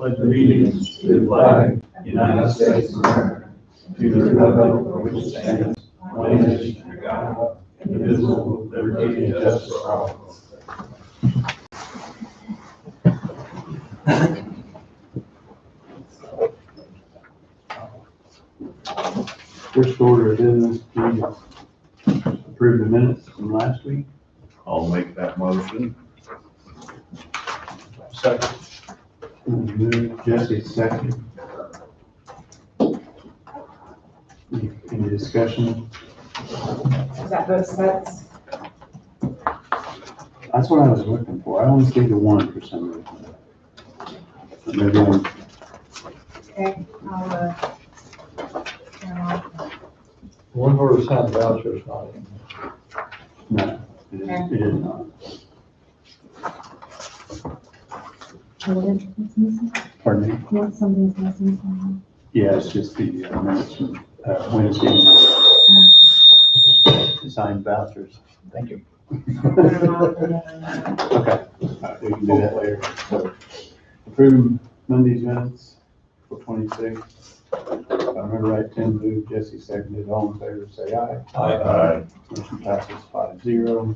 pledge allegiance to the flag, United States of America, to the republic for which it stands, one nation under God, indivisible, with liberty and justice for all. First order of business, please approve the minutes from last week. I'll make that motion. Second. Move, Jesse, second. Any discussion? Is that both sets? That's what I was looking for. I only see the one for some reason. But maybe one. Okay, I'll, turn off. One where we signed vouchers, not in. No, it is not. Pardon me? What something's missing from Yeah, it's just the minutes from Wednesday. Signed vouchers. Thank you. Okay, all right, we can do that later. So, approve Monday's minutes for 26. If I remember right, Tim moved, Jesse seconded. All in favor, say aye. Aye. Motion passes 5-0.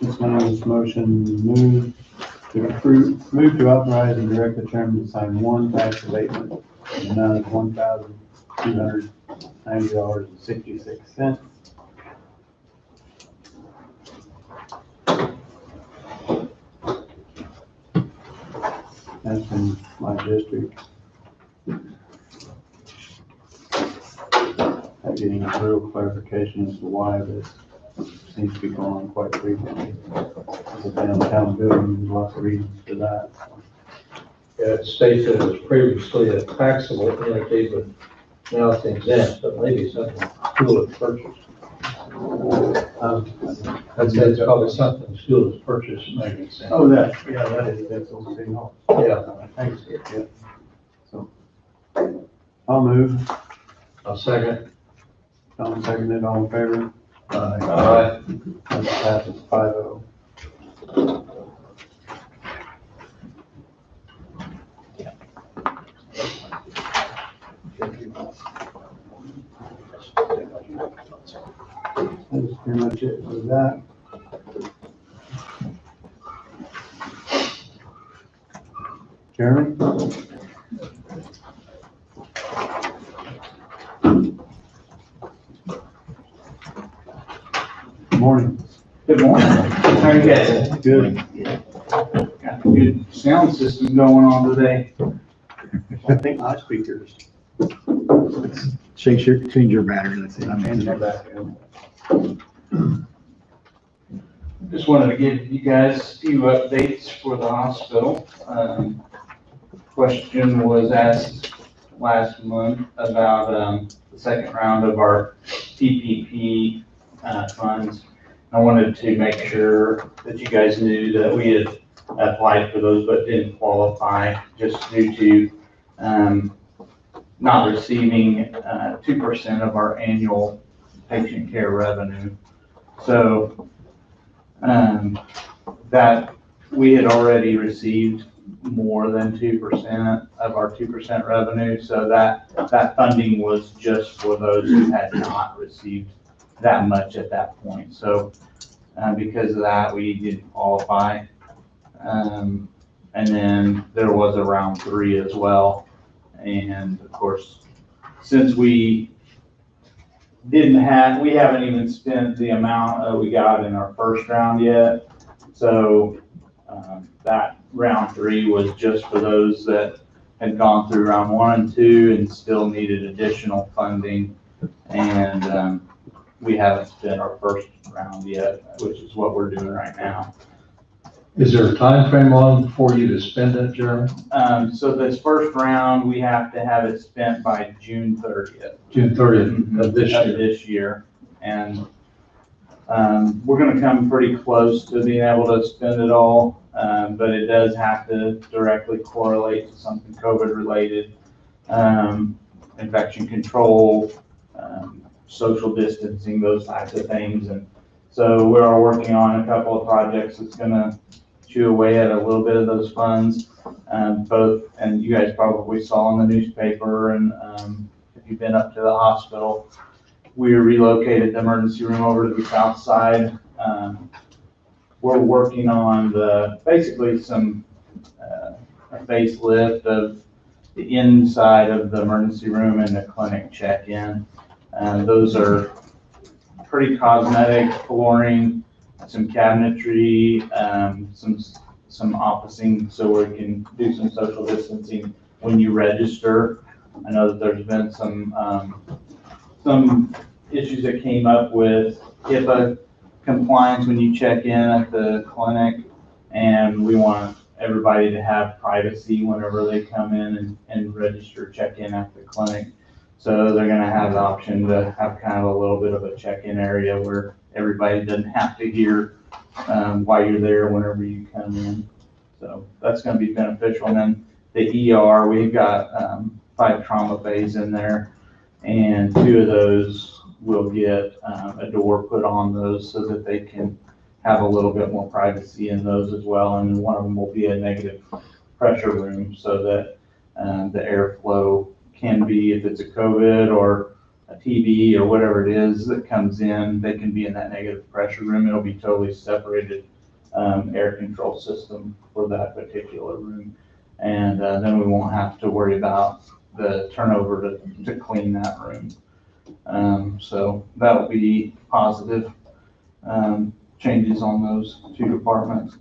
Ms. Lamb's motion move to authorize and direct the chairman to sign one tax abatement in the amount of $1,290.66. That's in my district. I'm getting a real clarification as to why this seems to be going on quite frequently. It's a downtown building, there's lots of reasons for that. Yeah, it states that it was previously a taxable entity, but now it's exempt, but maybe something school has purchased. I'd say it's probably something the school has purchased, maybe it's. Oh, that's Old City Hall. Yeah. Thanks, yeah. So, I'll move. I'll second. Tom seconded, all in favor? Aye. Motion passes 5-0. That's pretty much it for that. Jeremy? Morning. Good morning. How are you guys? Good. Got a good sound system going on today. I think my speakers. Change your battery, let's see. And my back end. Just wanted to give you guys a few updates for the hospital. Question was asked last month about the second round of our PPP funds. I wanted to make sure that you guys knew that we had applied for those but didn't qualify just due to not receiving 2% of our annual patient care revenue. So that we had already received more than 2% of our 2% revenue. So that funding was just for those who had not received that much at that point. So because of that, we didn't qualify. And then there was a round 3 as well. And of course, since we haven't even spent the amount we got in our first round yet. So that round 3 was just for those that had gone through round 1 and 2 and still needed additional funding. And we haven't spent our first round yet, which is what we're doing right now. Is there a time frame on for you to spend it, Jeremy? So this first round, we have to have it spent by June 30th. June 30th of this year. And we're going to come pretty close to being able to spend it all, but it does have to directly correlate to something COVID related, infection control, social distancing, those types of things. And so we are working on a couple of projects that's going to chew away at a little bit of those funds. Both, and you guys probably saw in the newspaper, and if you've been up to the hospital, we relocated the emergency room over to the south side. We're working on basically some a facelift of the inside of the emergency room and the clinic check-in. Those are pretty cosmetic flooring, some cabinetry, some officing so we can do some social distancing when you register. I know that there's been some issues that came up with HIPAA compliance when you check in at the clinic, and we want everybody to have privacy whenever they come in and register, check in at the clinic. So they're gonna have the option to have kind of a little bit of a check-in area where everybody doesn't have to hear why you're there whenever you come in. So that's gonna be beneficial. And then the ER, we've got 5 trauma bays in there, and 2 of those will get a door put on those so that they can have a little bit more privacy in those as well. And one of them will be a negative pressure room so that the airflow can be, if it's a COVID or a TB or whatever it is that comes in, they can be in that negative pressure room. It'll be totally separated air control system for that particular room. And then we won't have to worry about the turnover to clean that room. So that'll be positive changes on those 2 departments.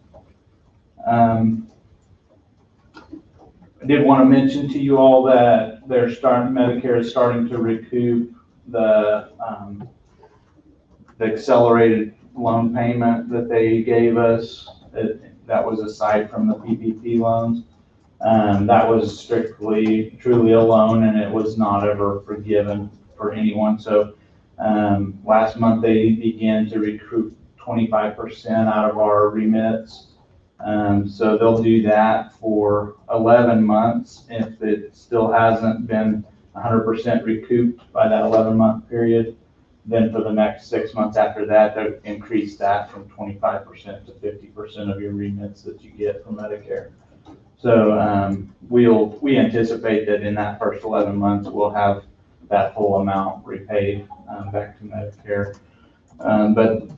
I did want to mention to you all that Medicare is starting to recoup the accelerated loan payment that they gave us. That was aside from the PPP loans. That was truly a loan, and it was not ever forgiven for anyone. So last month they began to recoup 25% out of our remits. So they'll do that for 11 months. If it still hasn't been 100% recouped by that 11-month period, then for the next 6 months after that, they'll increase that from 25% to 50% of your remits that you get from Medicare. So we anticipate that in that first 11 months, we'll have that full amount repaid back to Medicare. But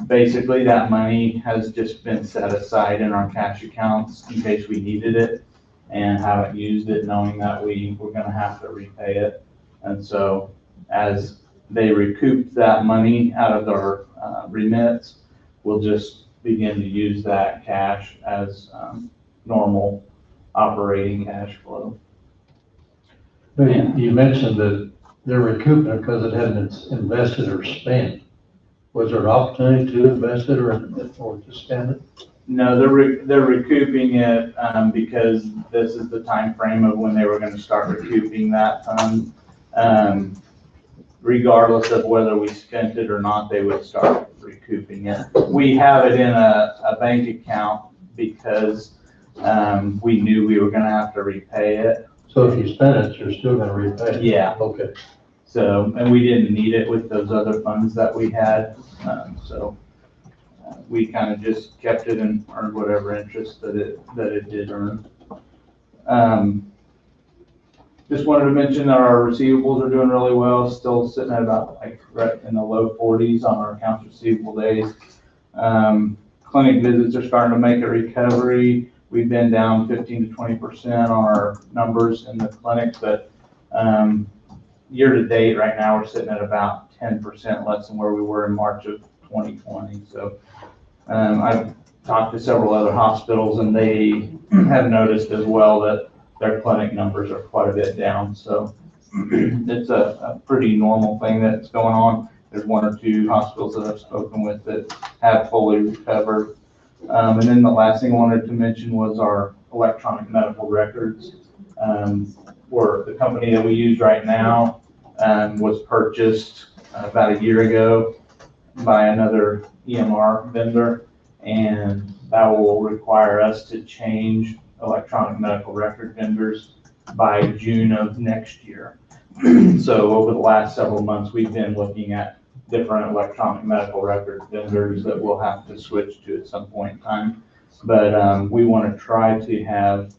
basically that money has just been set aside in our cash accounts in case we needed it and haven't used it, knowing that we were going to have to repay it. And so as they recoup that money out of their remits, we'll just begin to use that cash as normal operating cash flow. You mentioned that they're recouping it because it hadn't been invested or spent. Was there an opportunity to invest it or to spend it? No, they're recouping it because this is the time frame of when they were going to start recouping that fund. Regardless of whether we spent it or not, they would start recouping it. We have it in a bank account because we knew we were going to have to repay it. So if you spend it, you're still going to repay it? Yeah. Okay. So, and we didn't need it with those other funds that we had. We kind of just kept it and earned whatever interest that it did earn. Just wanted to mention that our receivables are doing really well, still sitting at about right in the low 40s on our accounts receivable days. Clinic visits are starting to make a recovery. We've been down 15 to 20% on our numbers in the clinic, but year to date right now we're sitting at about 10% less than where we were in March of 2020. So I've talked to several other hospitals and they have noticed as well that their clinic numbers are quite a bit down. So it's a pretty normal thing that's going on. There's 1 or 2 hospitals that I've spoken with that have fully recovered. And then the last thing I wanted to mention was our electronic medical records. Where the company that we use right now was purchased about a year ago by another EMR vendor, and that will require us to change electronic medical record vendors by June of next year. So over the last several months, we've been looking at different electronic medical record vendors that we'll have to switch to at some point in time. But we want to try to have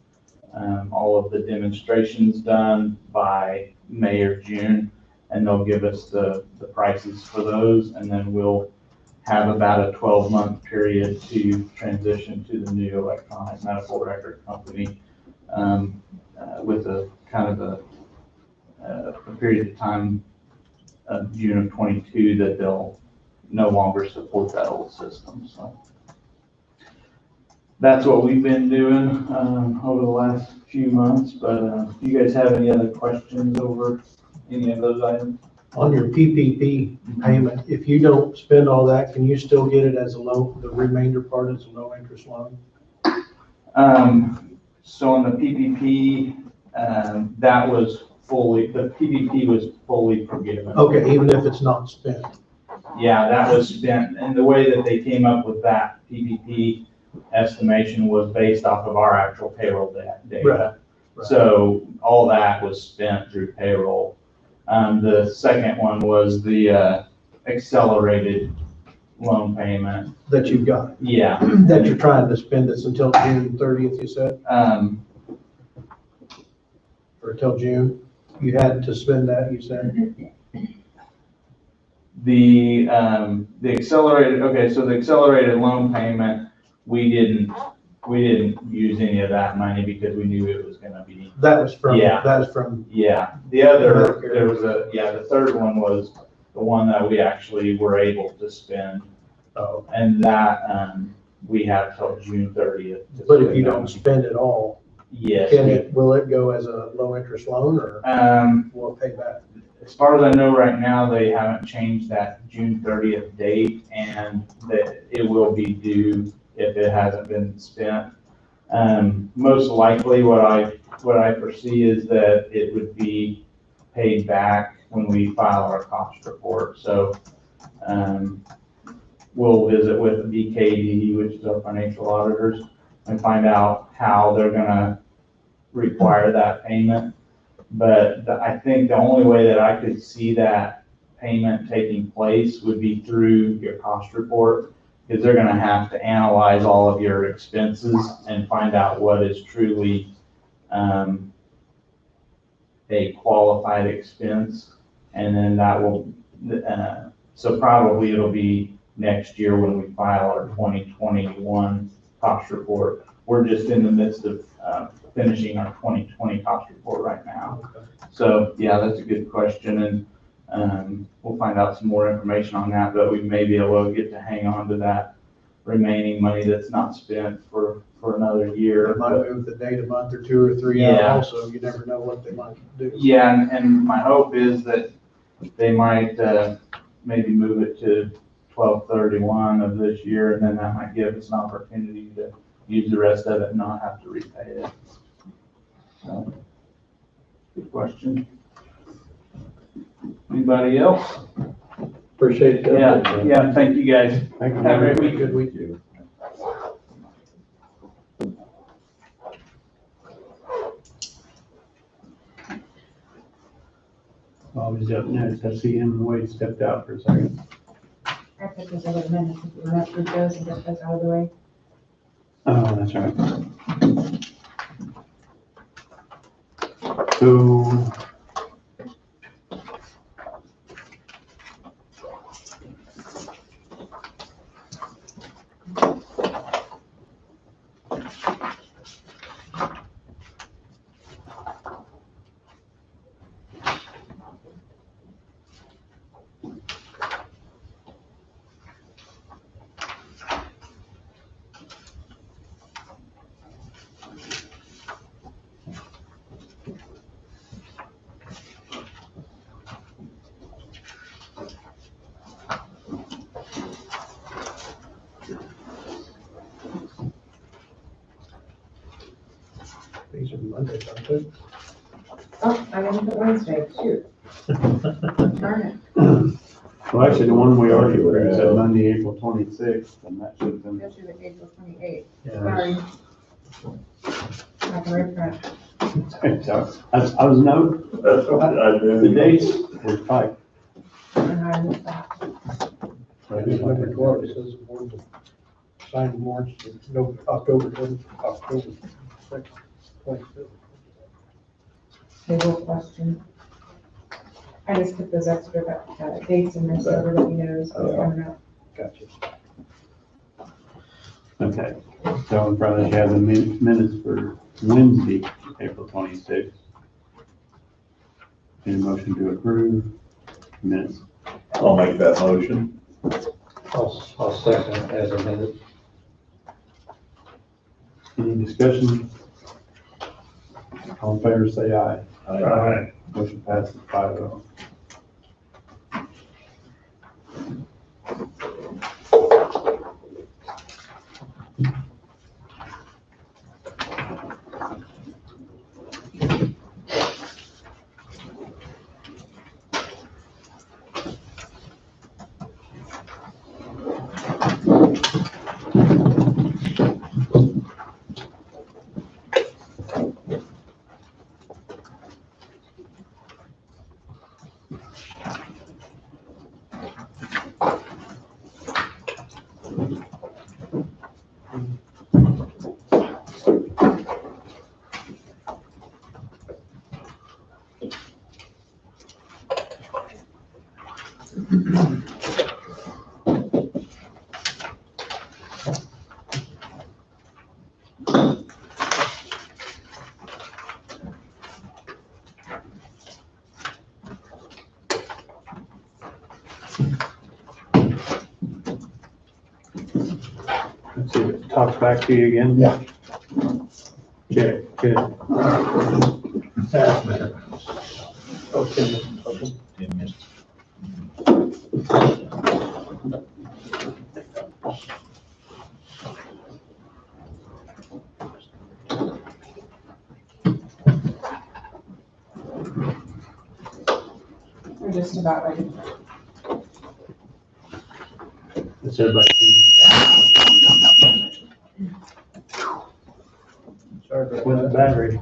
all of the demonstrations done by May or June, and they'll give us the prices for those, and then we'll have about a 12-month period to transition to the new electronic medical record company with a kind of a period of time of June of 22 that they'll no longer support that old system. So that's what we've been doing over the last few months. But do you guys have any other questions over any of those items? On your PPP payment, if you don't spend all that, can you still get it as a low, the remainder part is a low interest loan? So on the PPP, that was the PPP was fully forgiven. Okay, even if it's not spent. Yeah, that was spent, and the way that they came up with that PPP estimation was based off of our actual payroll data. Right. So all that was spent through payroll. The second one was the accelerated loan payment. That you've got, Yeah. that you're trying to spend this until June 30th, you said, or till June? You had to spend that, you said? The accelerated, okay, so the accelerated loan payment, we didn't use any of that money because we knew it was gonna be, That was from, Yeah. that was from, yeah. The other, there was the third one was the one that we actually were able to spend. oh, And that, we have till June 30th. to but if spend you that don't money. spend it all, Yes. will it go as a low interest loan or will it pay back? As far as I know right now, they haven't changed that June 30th date, and that it will be due if it hasn't been spent. Most likely what I foresee is that it would be paid back when we file our cost report. So, we'll visit with BKD, which is our financial auditors, and find out how they're gonna require that payment. But I think the only way that I could see that payment taking place would be through your cost report, because they're gonna have to analyze all of your expenses and find out what is truly a qualified expense. And then that will, so probably it'll be next year when we file our 2021 cost report. We're just in the midst of finishing our 2020 cost report right now. So, yeah, that's a good question, and we'll find out some more information on that, but we may be able to get to hang on to that remaining money that's not spent for another year. It might move the date a month or two or three out Yeah. also, you never know what they might do. Yeah, and my hope is that they might maybe move it to 12/31 of this year, and then that might give us an opportunity to use the rest of it and not have to repay it. So, good question. Anybody else? Appreciate that. Yeah, thank you guys. Thank you. Have a great week. Good week. Bobby's up next. I see him, Wade stepped out for a second. I put those other minutes, if you want to read those and get those out of the way. Oh, that's right. So. These are Mondays, aren't they? Oh, I didn't put Wednesday, shoot. Darn it. Well, actually, the one we already approved said Monday, April 26th, and that should have been. Go to the April 28th. Yeah. Sorry. I can refresh. I was no, That's what I do. the dates were tight. And I missed that. Number 12, it says board sign the warrants for October 2nd, 25th. Table question. I just put those extra dates in there so everybody knows what's coming up. Gotcha. Okay, so in front of you have the minutes for Wednesday, April 26th. Any motion to approve minutes? I'll make that motion. I'll second as amended. Any discussion? All in favor, say aye. Aye. Motion passes 5-0. Let's see if it talks back to you again. Yeah. Check, good. Okay. 10 minutes. We're just about ready. It's everybody. Sorry about With the that. battery.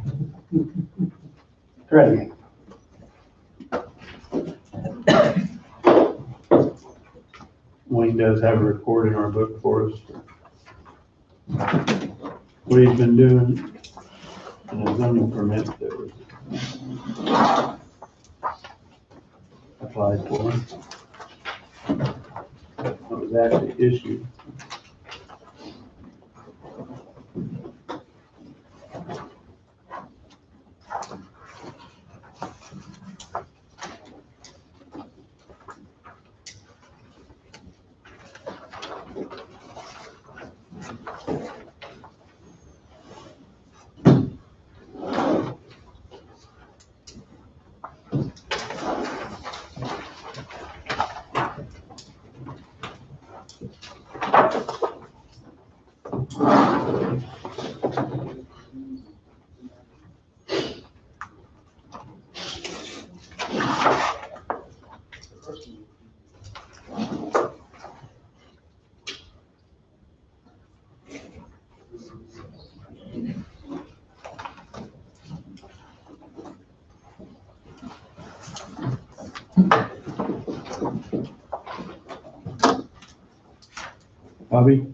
Ready. Wayne does have a report in our book for us. What he's been doing in a zoning permit that was applied for. That was actually issued. Bobby?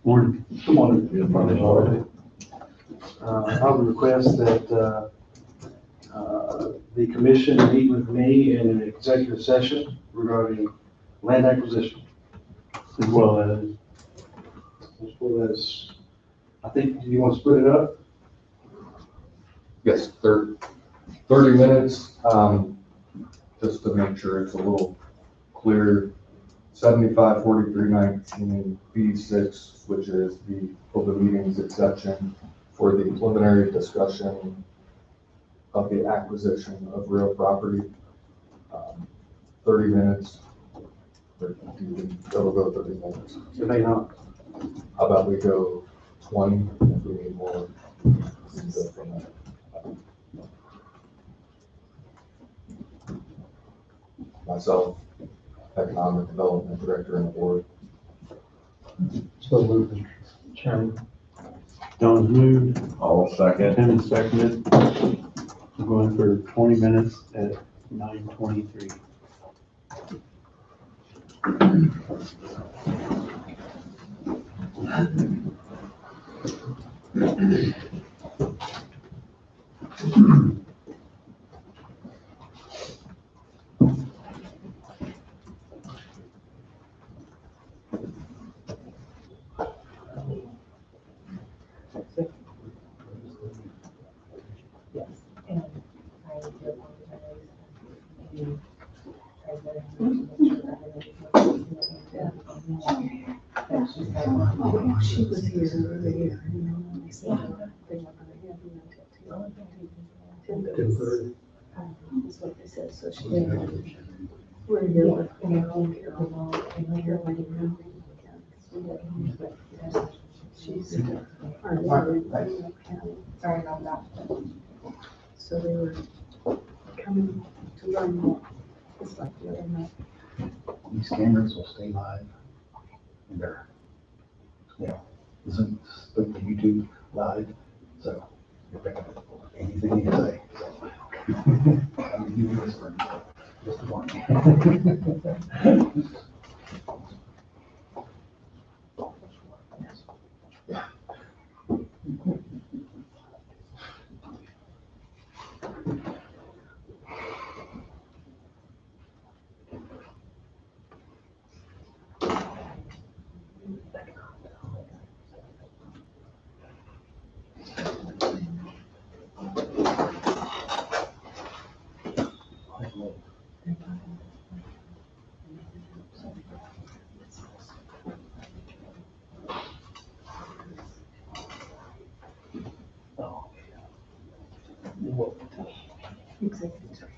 Morning. Come on. I would request that the commission meet with me in an executive session regarding land acquisition, As well as, as well as, I think, do you want to split it up? Yes, 30 minutes, just to make sure it's a little clear. 75-43-19 B6, which is the open meetings exception for the preliminary discussion of the acquisition of real property. 30 minutes. Or it'll go 30 minutes. If they not, How about we go 20 if we need more? We can go from there. Myself, Economic Development Director and the board. So moved, Mr. Chairman. do John's moved, All second. Tim is seconded. We're going for 20 minutes at 9:23. Yes, and I do apologize. You tried to make sure that she said, Oh, she was here earlier, and then I said, they weren't gonna have you until 10:30. That's what they said, so she didn't. We're here with, Carol, and Carolyn. She's our lawyer in Greenville County, sorry about that. so they were coming to learn more. It's like the other night. These cameras will stay live. And they're, isn't the YouTube live, so you're picking up anything you say. So, I mean, you whisper, just a warning. Yeah. Oh, Executive.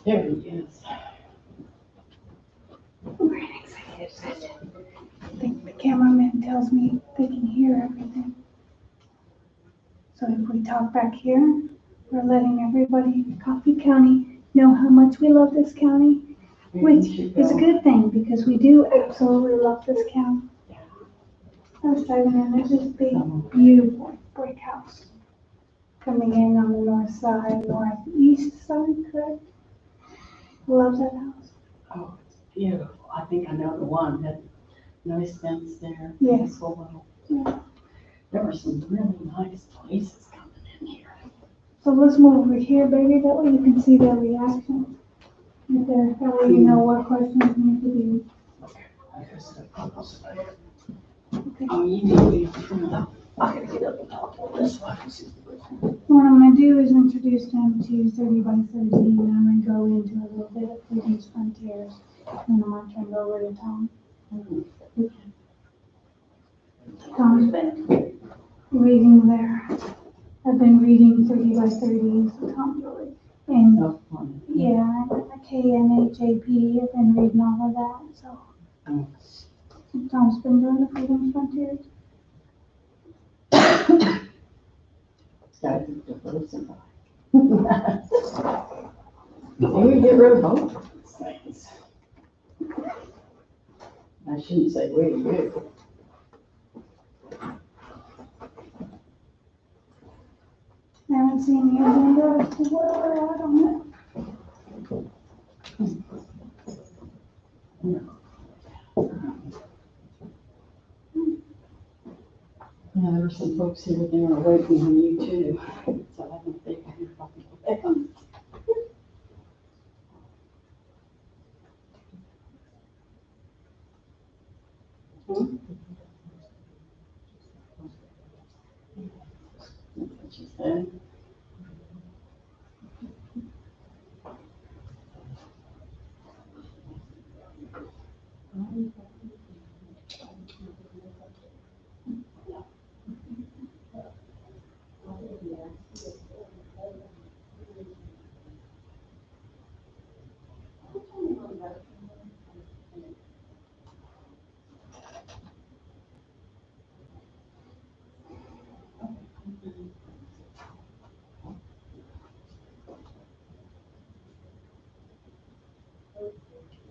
There he is. We're in executive session. I think the cameraman tells me they can hear everything. So if we talk back here, we're letting everybody in Coffee County know how much we love this county, which is a good thing because we do absolutely love this county. I was driving in, there's this big, beautiful brick house. coming in on the north side, northeast side, correct? Love that house. Oh, it's beautiful. I think I know the one that nice fence there. Yes. Full little. Yeah. There were some really nice places coming in here. So let's move over here, baby, that way you can see their reaction. If they're, that way you know what questions need to be. Oh, you need to be I gotta get up and talk all this way. What I'm gonna do is introduce them to 30 by 30, and I'm gonna go into a little bit of Freedom's Frontiers, and I'm gonna turn it over to Tom. Tom's been reading there. I've been reading 30 by 30, so Tom's really, and So funny. yeah, KNHAP, I've been reading all of that, so. Tom's been doing the Freedom's Frontiers. Gotta keep diversified. We get rid of both of these things. I shouldn't say we do. I haven't seen the agenda as to where we're at on it. Yeah, there were some folks here, they were waiting on you too, so I don't think I can probably go back on. That's what she said.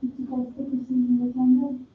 You guys didn't see the agenda?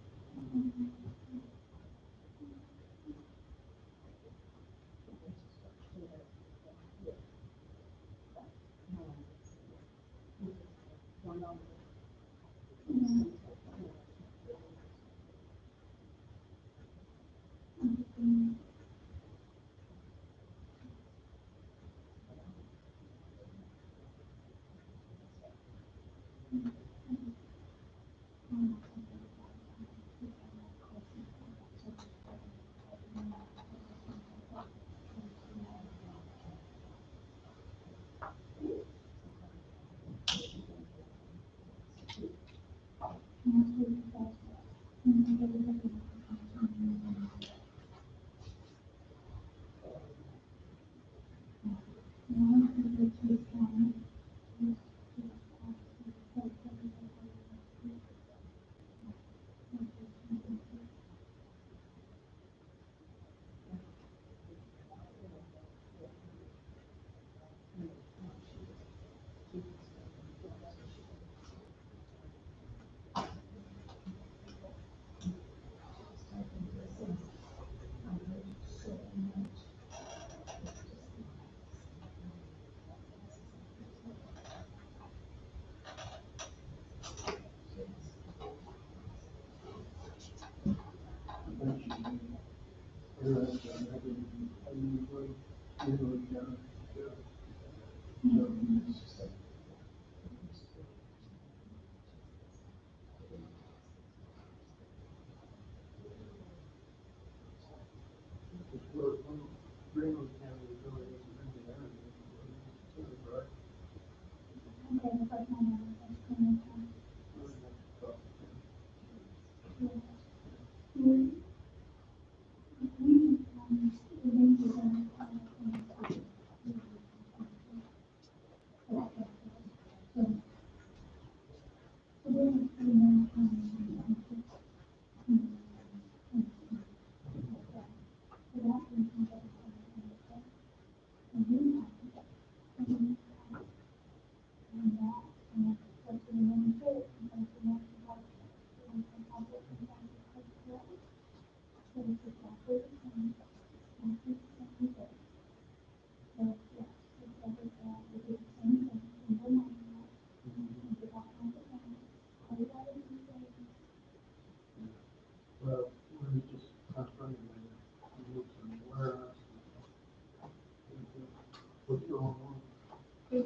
And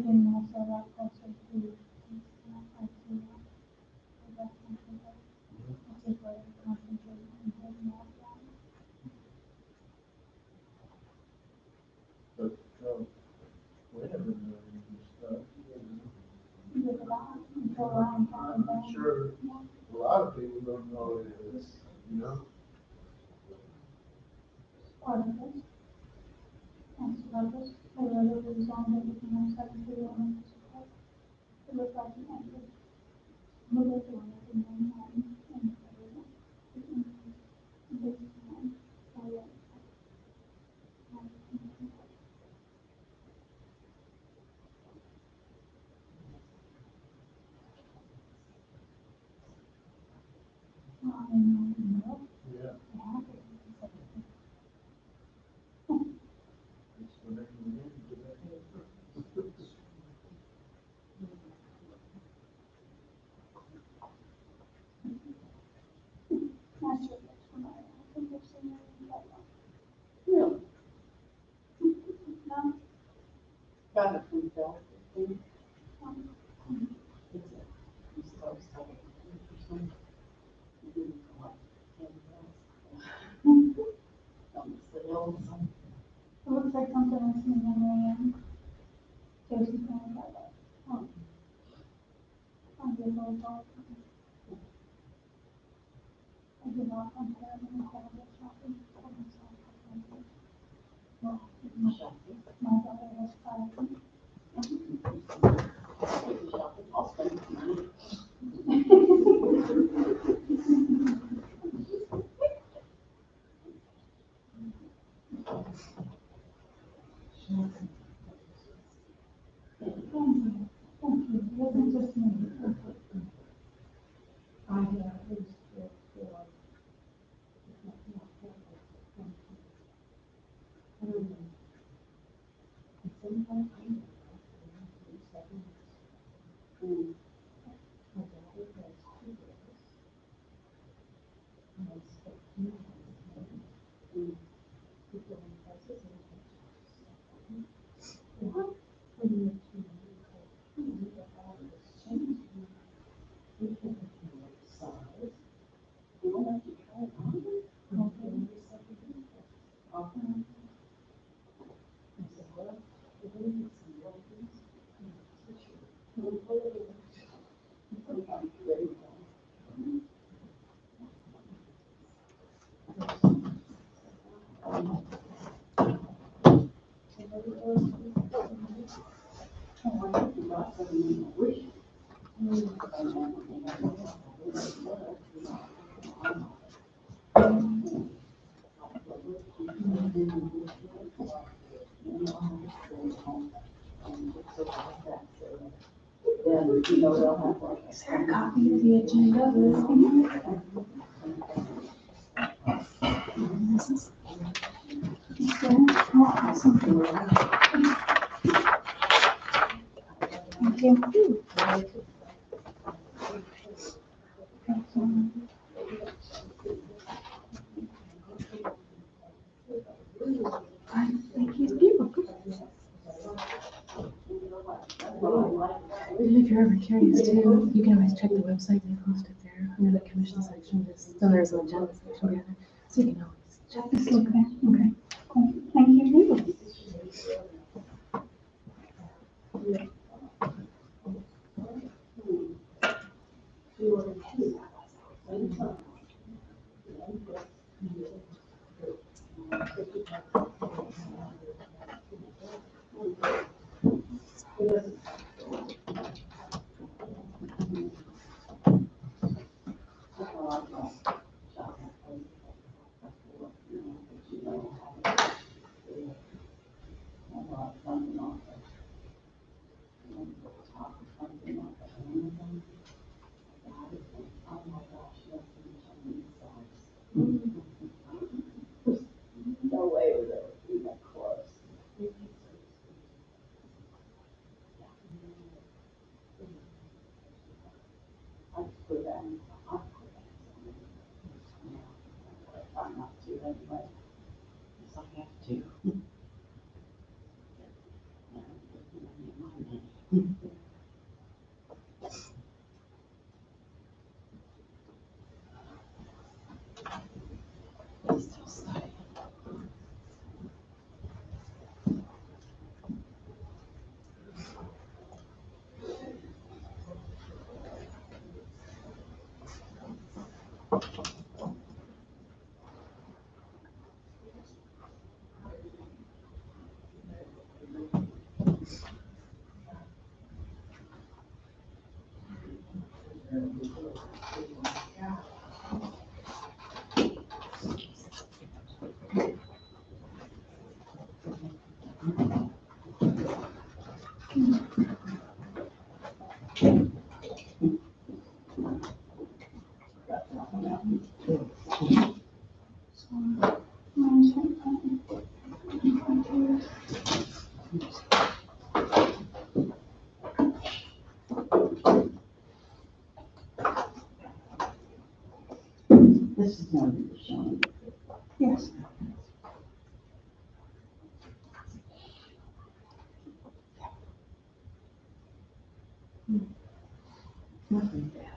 then also that closer to, I see that. I think we're concentrating on taking that down. But, whatever, stuff. Look at that, until Ryan comes down. Sure, a lot of people don't know it is, you know? Part of it. That's purpose, I read it was on everything else I can do on this part. It looked like an ended. Look at the one that in one line, and this time, I read. Yeah. It's whatever you need to do. Not sure if it's from I think I've seen it in that one. Really? No, Got it from Phil. it looks like something I've seen in the, Josie found out that. On the little dog. I did not compare them in horrible shopping. My daughter has 5. I'll spend money. Thank you, it wasn't just me. I have at least 4. Is there a copy of the agenda? Thank you. Thank you. And if you're ever curious too, you can always check the website, they post it there, under the commission section, just, then there's an agenda section there, so you can always check. Just look there, okay. Thank you. No way was ever even close. I just put that Try not to anyway, because I have to. Still studying. This is one that you're showing. Yes. Nothing bad.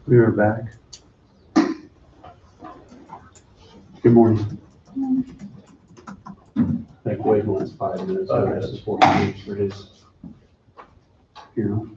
We are back. Good morning. I think Wade wants 5 minutes. Oh, The rest is 40 minutes for his funeral.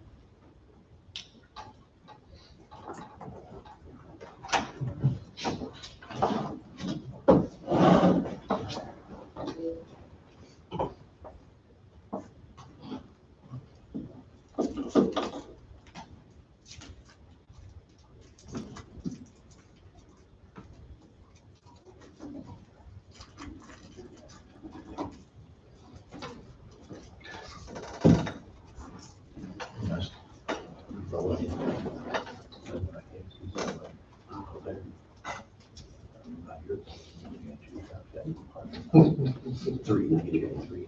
Three, you get three.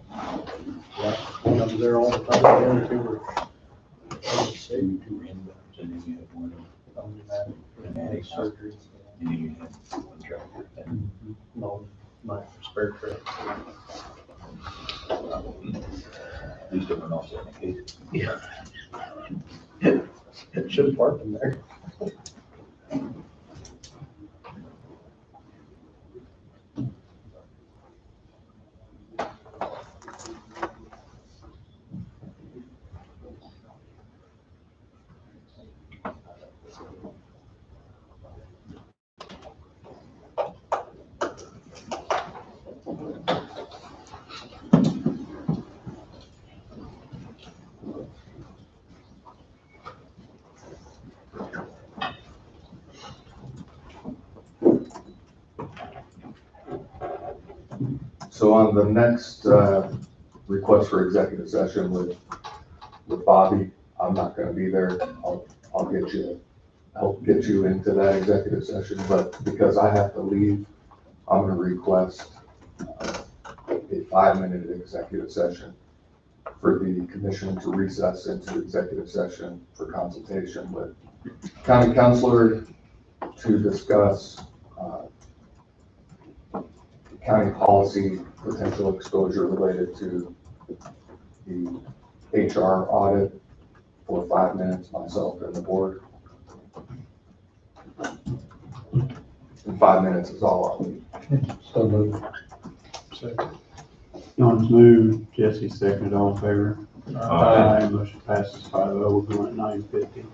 Yeah, one of them there all the time, the other two were. Two random, and then you have one pneumatic surgery, and then you have one tractor. No, my spare trip. At least it went off in that case. Yeah. It should have parked in there. So on the next, request for executive session with Bobby, I'm not gonna be there. I'll help get you into that executive session, but because I have to leave, I'm gonna request a 5-minute executive session for the commission to recess into executive session for consultation with county counselor to discuss, county policy, potential exposure related to the HR audit for 5 minutes, myself and the board. And 5 minutes is all I'll need. So moved. Second. John's moved, Jesse seconded, all in favor? Aye. Motion passes 5-0, we're going at 9:50.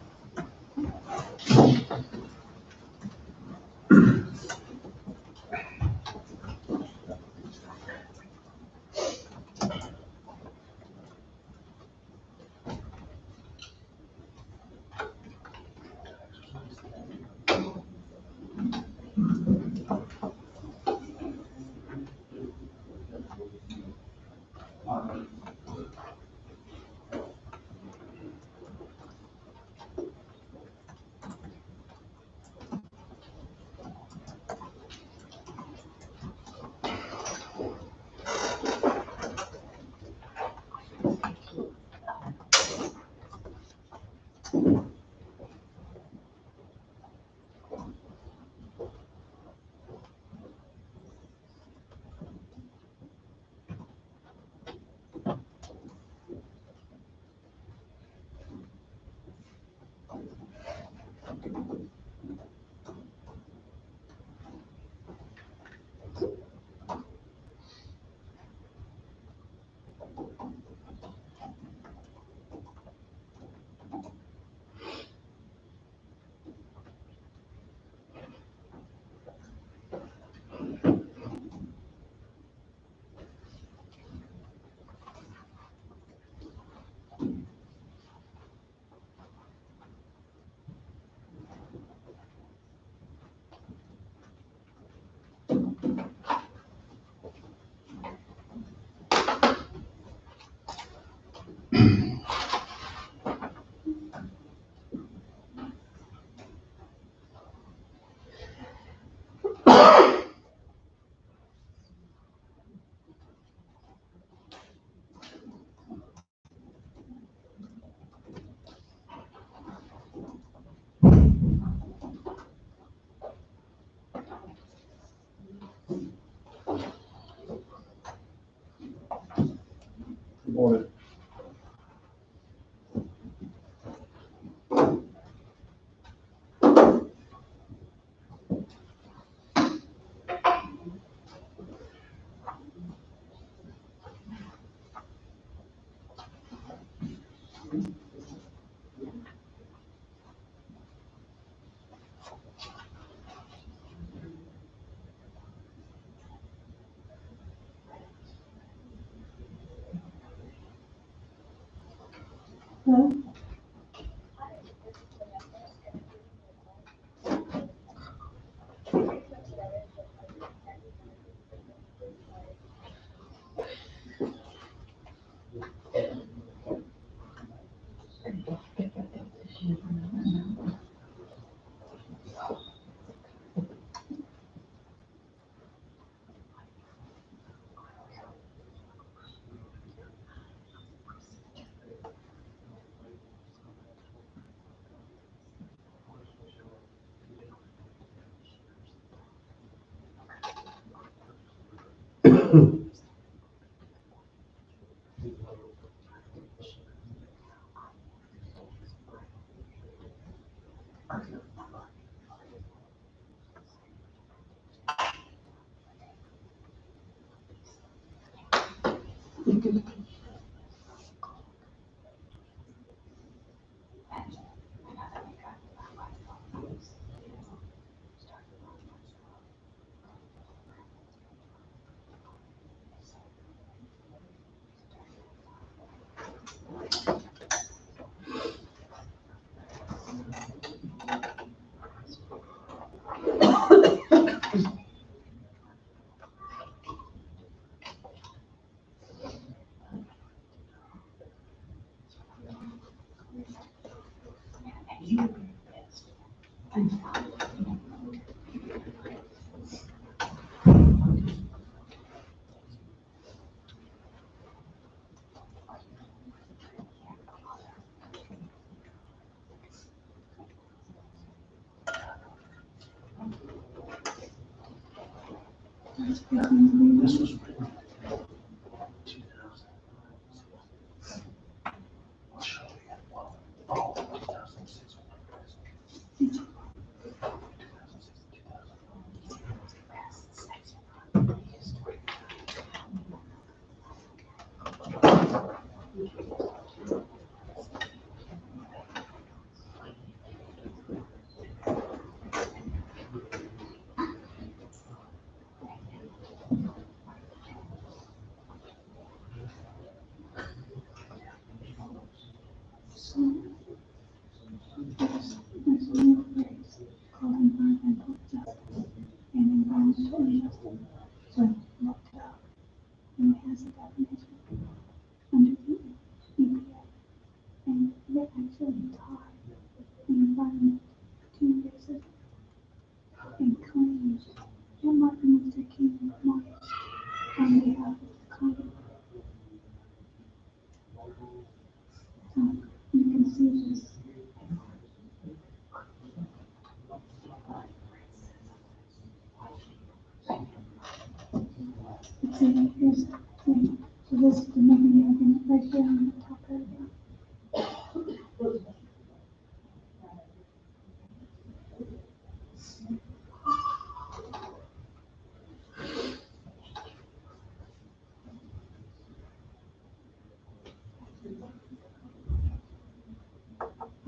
Good morning. This was written in 2000. I'll show you. Well, all of 2006 when I pressed. 2006, There's a new phrase called environmental justice and environmental injustice. So I looked it up and it has a definition under the EPA. And they actually tie the environment to racism and claims that Martin Luther King marched on behalf of the country. So you can see this. It's in here's the thing. So this is the main argument right here on the top paragraph.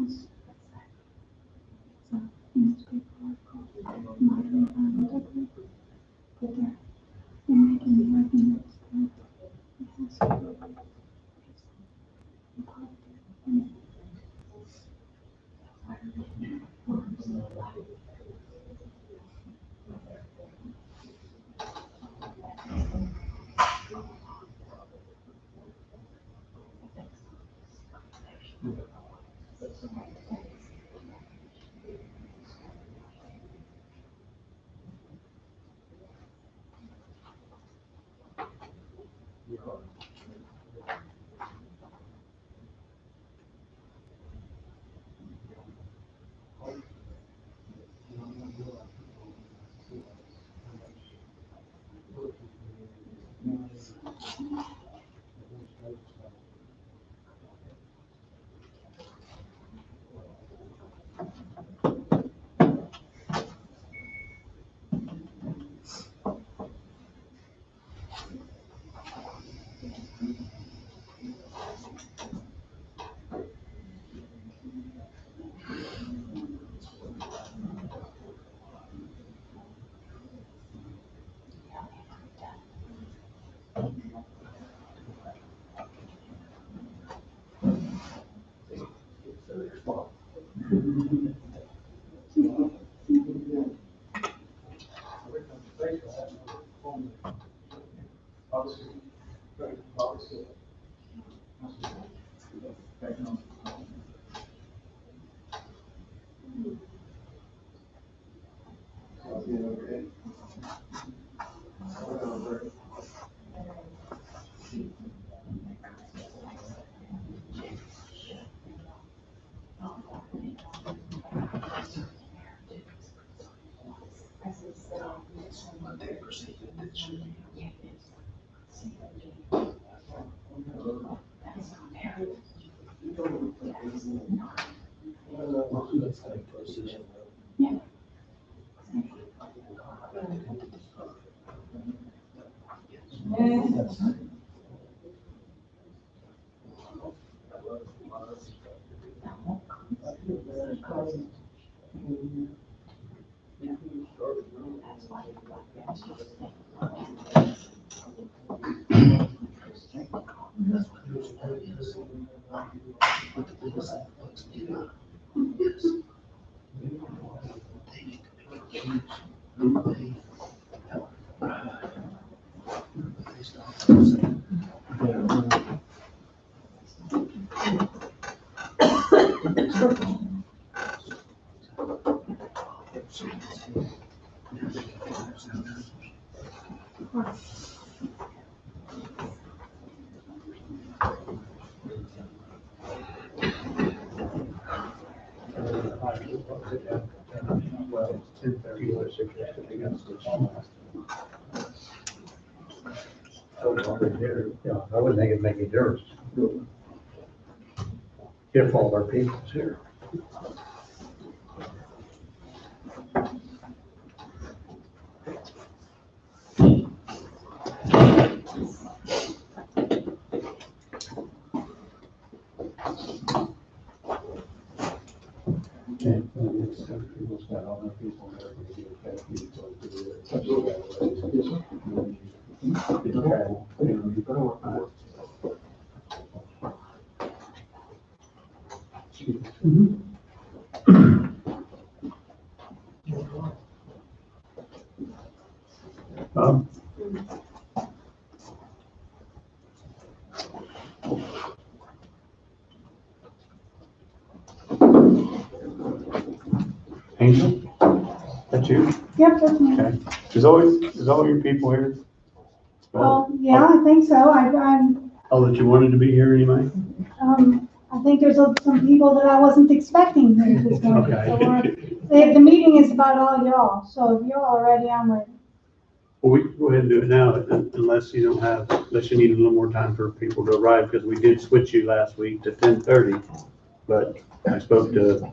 It's a newspaper article, modern environmental group, but they're making the arguments that it has positive in it. Well, 10:30. Yeah, I wouldn't think it'd make any difference. If all of our people's here. Okay, well, it's, people's got all their people there, we can get that, we can go through it. Such a bad way. It's travel, you know, you better work on it. Angel, that's you? Yep, that's me. Okay. Is all your people here? Well, yeah, I think so. I'm, All that you wanted to be here anyway? I think there's some people that I wasn't expecting here this morning. So Okay. the meeting is about all y'all, so if you're all ready, I'm ready. Well, we can go ahead and do it now unless you need a little more time for people to arrive, because we did switch you last week to 10:30. But I spoke to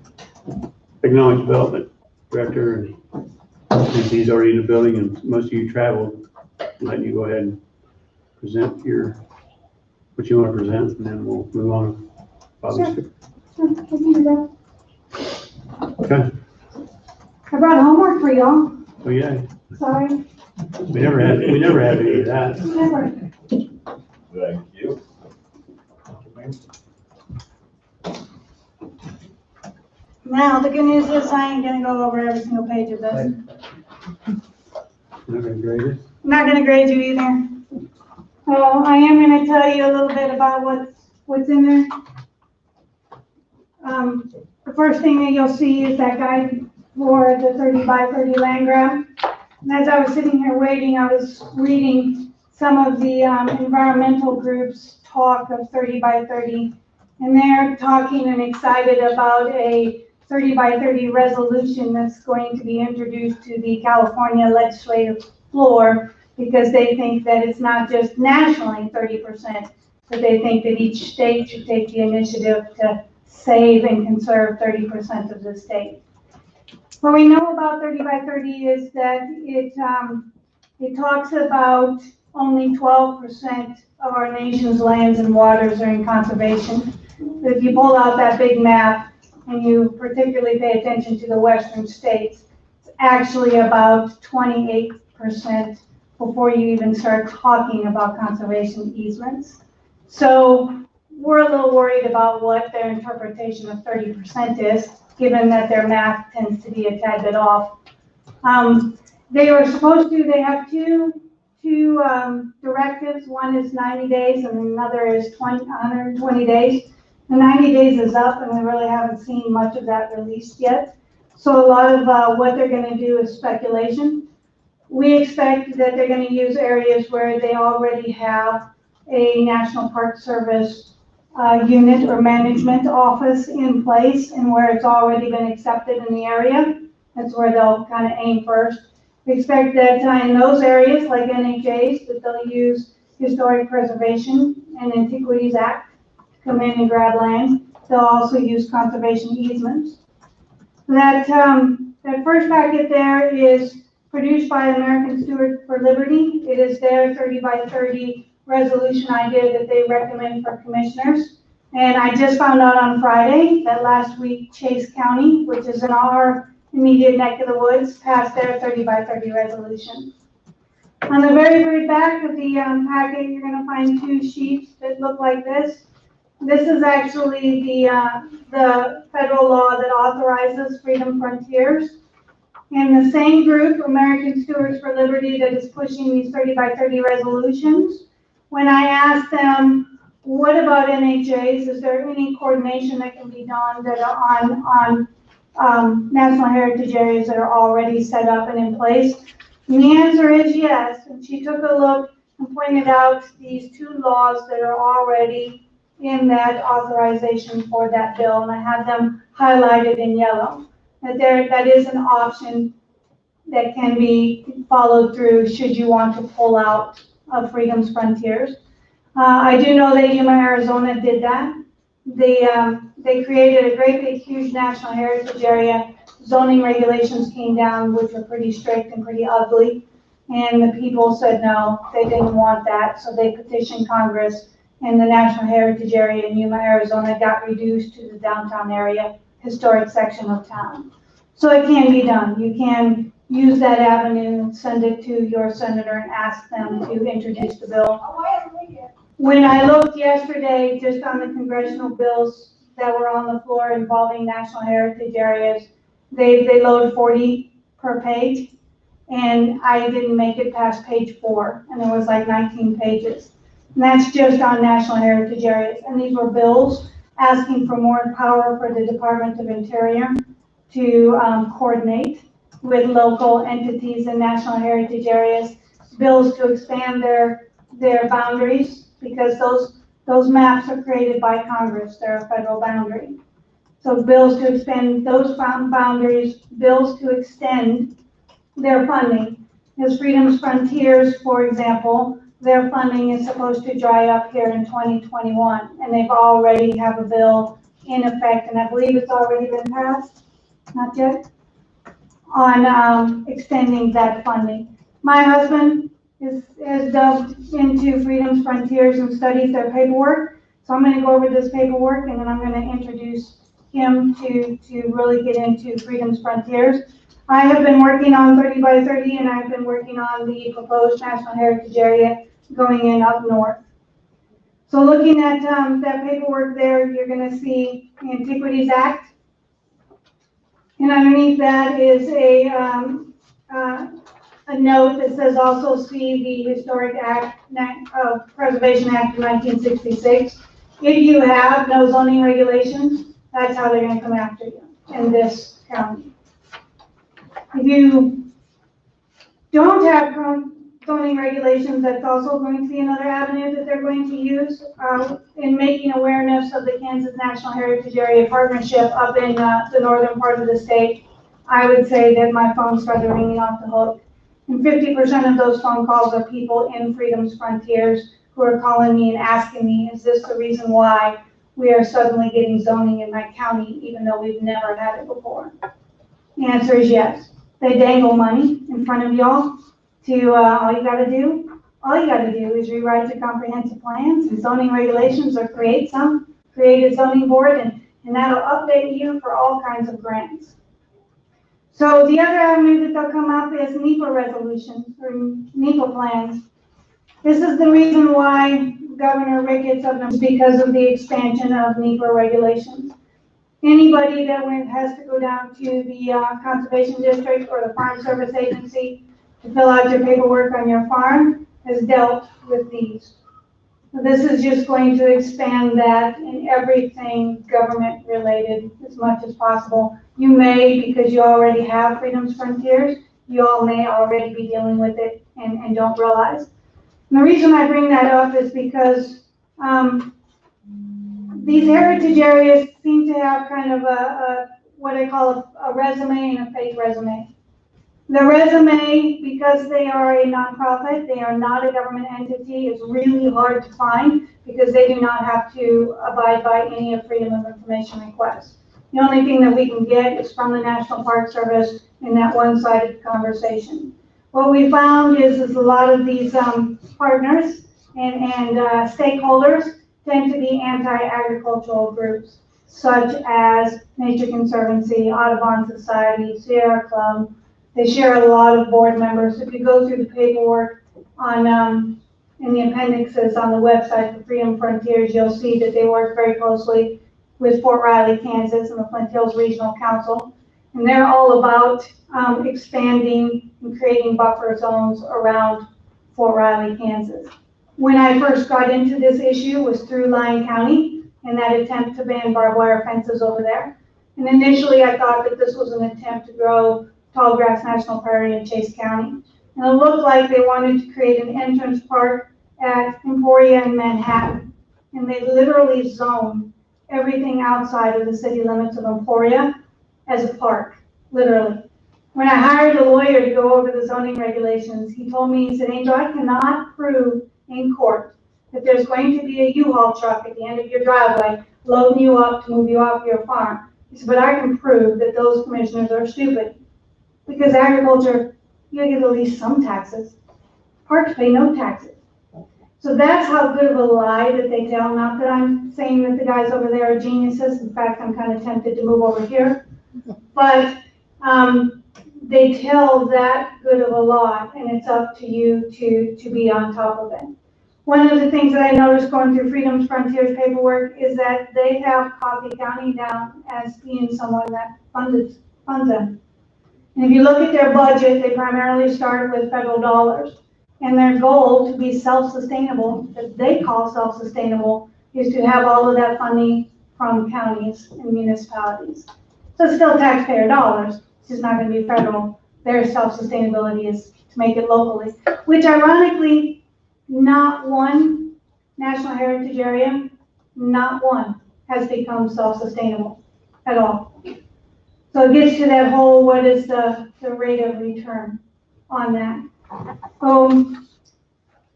Economic Development Director, and since he's already in the building and most of you traveled, letting you go ahead and present what you want to present, and then we'll move on. Sure, I can do that. Okay. I brought homework for y'all. Oh, yeah. Sorry. We never had any of that. Never. Thank you. Now, the good news is I ain't gonna go over every single page of this. Not gonna grade it? I'm not gonna grade you either. So I am gonna tell you a little bit about what's in there. The first thing that you'll see is that guide for the 30 by 30 land grab. And as I was sitting here waiting, I was reading some of the environmental groups talk of 30 by 30. And they're talking and excited about a 30 by 30 resolution that's going to be introduced to the California legislative floor, because they think that it's not just nationally 30%, but they think that each state should take the initiative to save and conserve 30% of the state. What we know about 30 by 30 is that it talks about only 12% of our nation's lands and waters are in conservation. If you pull out that big map and you particularly pay attention to the western states, it's actually about 28% before you even start talking about conservation easements. So we're a little worried about what their interpretation of 30% is, given that their math tends to be a tad bit off. They have two directives. One is 90 days and another is 120 days. The 90 days is up and we really haven't seen much of that released yet. So a lot of what they're going to do is speculation. We expect that they're going to use areas where they already have a National Park Service unit or management office in place, and where it's already been accepted in the area. That's where they'll kind of aim first. We expect that in those areas, like NHAs, that they'll use Historic Preservation and Antiquities Act to come in and grab land. They'll also use conservation easements. That first packet there is produced by American Stewards for Liberty. It is their 30 by 30 resolution idea that they recommend for commissioners. And I just found out on Friday that last week Chase County, which is in our immediate neck of the woods, passed their 30 by 30 resolution. On the very back of the packet, you're going to find two sheets that look like this. This is actually the federal law that authorizes Freedom Frontiers. And the same group, American Stewards for Liberty, that is pushing these 30 by 30 resolutions, when I asked them, what about NHAs? Is there any coordination that can be done that are on National Heritage areas that are already set up and in place? And the answer is yes. And she took a look and pointed out these two laws that are already in that authorization for that bill. And I have them highlighted in yellow. That is an option that can be followed through should you want to pull out of Freedom's Frontiers. I do know that Yuma, Arizona did that. They created a great big huge national heritage area. Zoning regulations came down, which were pretty strict and pretty ugly. And the people said no, they didn't want that. So they petitioned Congress, and the national heritage area in Yuma, Arizona got reduced to the downtown area, historic section of town. So it can be done. You can use that avenue, send it to your senator and ask them to introduce the bill. When I looked yesterday just on the congressional bills that were on the floor involving national heritage areas, they load 40 per page, and I didn't make it past page 4, and there was like 19 pages. And that's just on national heritage areas. And these were bills asking for more power for the Department of Interior to coordinate with local entities in national heritage areas, bills to expand their boundaries, because those maps are created by Congress, they're a federal boundary. So bills to expand those boundaries, bills to extend their funding. As Freedom's Frontiers, for example, their funding is supposed to dry up here in 2021, and they've already have a bill in effect, and I believe it's already been passed, not yet, on extending that funding. My husband is delved into Freedom's Frontiers and studies their paperwork, so I'm going to go over this paperwork, and then I'm going to introduce him to really get into Freedom's Frontiers. I have been working on 30 by 30, and I've been working on the proposed National Heritage Area going in up north. So looking at that paperwork there, you're going to see the Antiquities Act. And underneath that is a note that says also see the Historic Act, Preservation Act of 1966. If you have no zoning regulations, that's how they're going to come after you in this county. If you don't have zoning regulations, that's also going to be another avenue that they're going to use in making awareness of the Kansas National Heritage Area Partnership up in the northern part of the state. I would say that my phone started ringing off the hook. And 50% of those phone calls are people in Freedom's Frontiers who are calling me and asking me, is this the reason why we are suddenly getting zoning in my county, even though we've never had it before? The answer is yes. They dangle money in front of y'all to all you gotta do is rewrite the comprehensive plans and zoning regulations, or create a zoning board, and that'll update you for all kinds of grants. So the other avenue that they'll come up is NEPA resolutions or NEPA plans. This is the reason why Governor Ricketts is because of the expansion of NEPA regulations. Anybody that has to go down to the Conservation District or the Farm Service Agency to fill out your paperwork on your farm has dealt with these. So this is just going to expand that in everything government related as much as possible. You may, because you already have Freedom's Frontiers, you all may already be dealing with it and don't realize. And the reason I bring that up is because these heritage areas seem to have kind of what I call a resume and a fake resume. The resume, because they are a nonprofit, they are not a government entity, is really hard to find because they do not have to abide by any of Freedom of Information requests. The only thing that we can get is from the National Park Service in that one-sided conversation. what we found is a lot of these partners and stakeholders tend to be anti-agricultural groups, such as Nature Conservancy, Audubon Society, Sierra Club. They share a lot of board members. If you go through the paperwork on in the appendixes on the website for Freedom Frontiers, you'll see that they work very closely with Fort Riley, Kansas, and the Flint Hills Regional Council. And they're all about expanding and creating buffer zones around Fort Riley, Kansas. When I first got into this issue was through Lyon County and that attempt to ban barbed wire fences over there. And initially I thought that this was an attempt to grow Tallgrass National Prairie in Chase County. And it looked like they wanted to create an entrance park at Emporia in Manhattan. And they literally zoned everything outside of the city limits of Emporia as a park, literally. When I hired a lawyer to go over the zoning regulations, he told me, he said, Angel, I cannot prove in court that there's going to be a U-Haul truck at the end of your driveway loading you up to move you off your farm. He said, but I can prove that those commissioners are stupid. Because agriculture, you get at least some taxes. Parks pay no taxes. So that's how good of a lie that they tell. Not that I'm saying that the guys over there are geniuses. In fact, I'm kind of tempted to move over here. But they tell that good of a lie, and it's up to you to be on top of it. One of the things that I noticed going through Freedom Frontiers paperwork is that they have Coffee County down as being someone that funds them. And if you look at their budget, they primarily start with federal dollars. And their goal to be self-sustainable, that they call self-sustainable, is to have all of that funding from counties and municipalities. So it's still taxpayer dollars, it's just not going to be federal. Their self-sustainability is to make it locally, which ironically, not one National Heritage Area, not one has become self-sustainable at all. So it gets to that whole, what is the rate of return on that?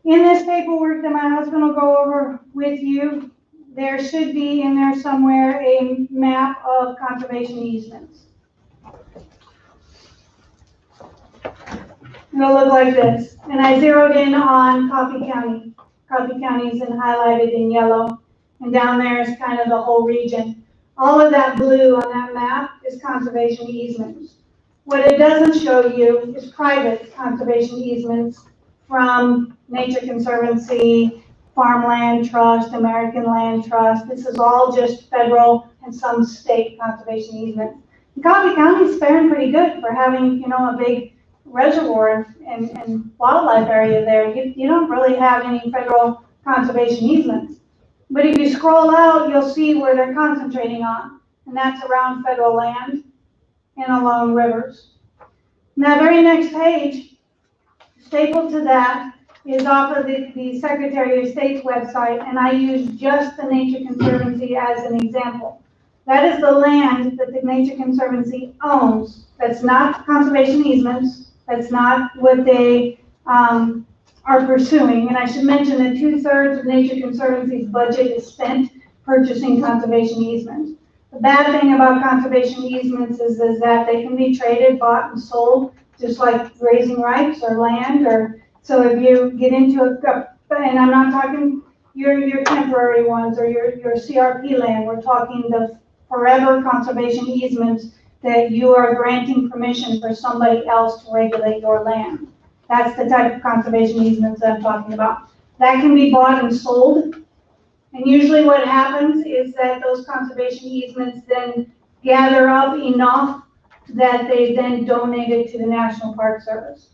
In this paperwork that my husband will go over with you, there should be in there somewhere a map of conservation easements. It'll look like this. And I zeroed in on Coffee County. Coffee County is highlighted in yellow. And down there is kind of the whole region. All of that blue on that map is conservation easements. What it doesn't show you is private conservation easements from Nature Conservancy, Farmland Trust, American Land Trust. This is all just federal and some state conservation easements. And Coffee County is faring pretty good for having, a big reservoir and wildlife area there. You don't really have any federal conservation easements. But if you scroll out, you'll see where they're concentrating on, and that's around federal land and along rivers. And that very next page, stapled to that, is off of the Secretary of State's website, and I use just the Nature Conservancy as an example. That is the land that the Nature Conservancy owns. That's not conservation easements. That's not what they are pursuing. And I should mention that 2/3 of Nature Conservancy's budget is spent purchasing conservation easements. The bad thing about conservation easements is that they can be traded, bought, and sold, just like grazing rights or land. So if you get into and I'm not talking your temporary ones or your CRP land, we're talking the forever conservation easements that you are granting permission for somebody else to regulate your land. That's the type of conservation easements that I'm talking about. That can be bought and sold. And usually what happens is that those conservation easements then gather up enough that they then donate it to the National Park Service.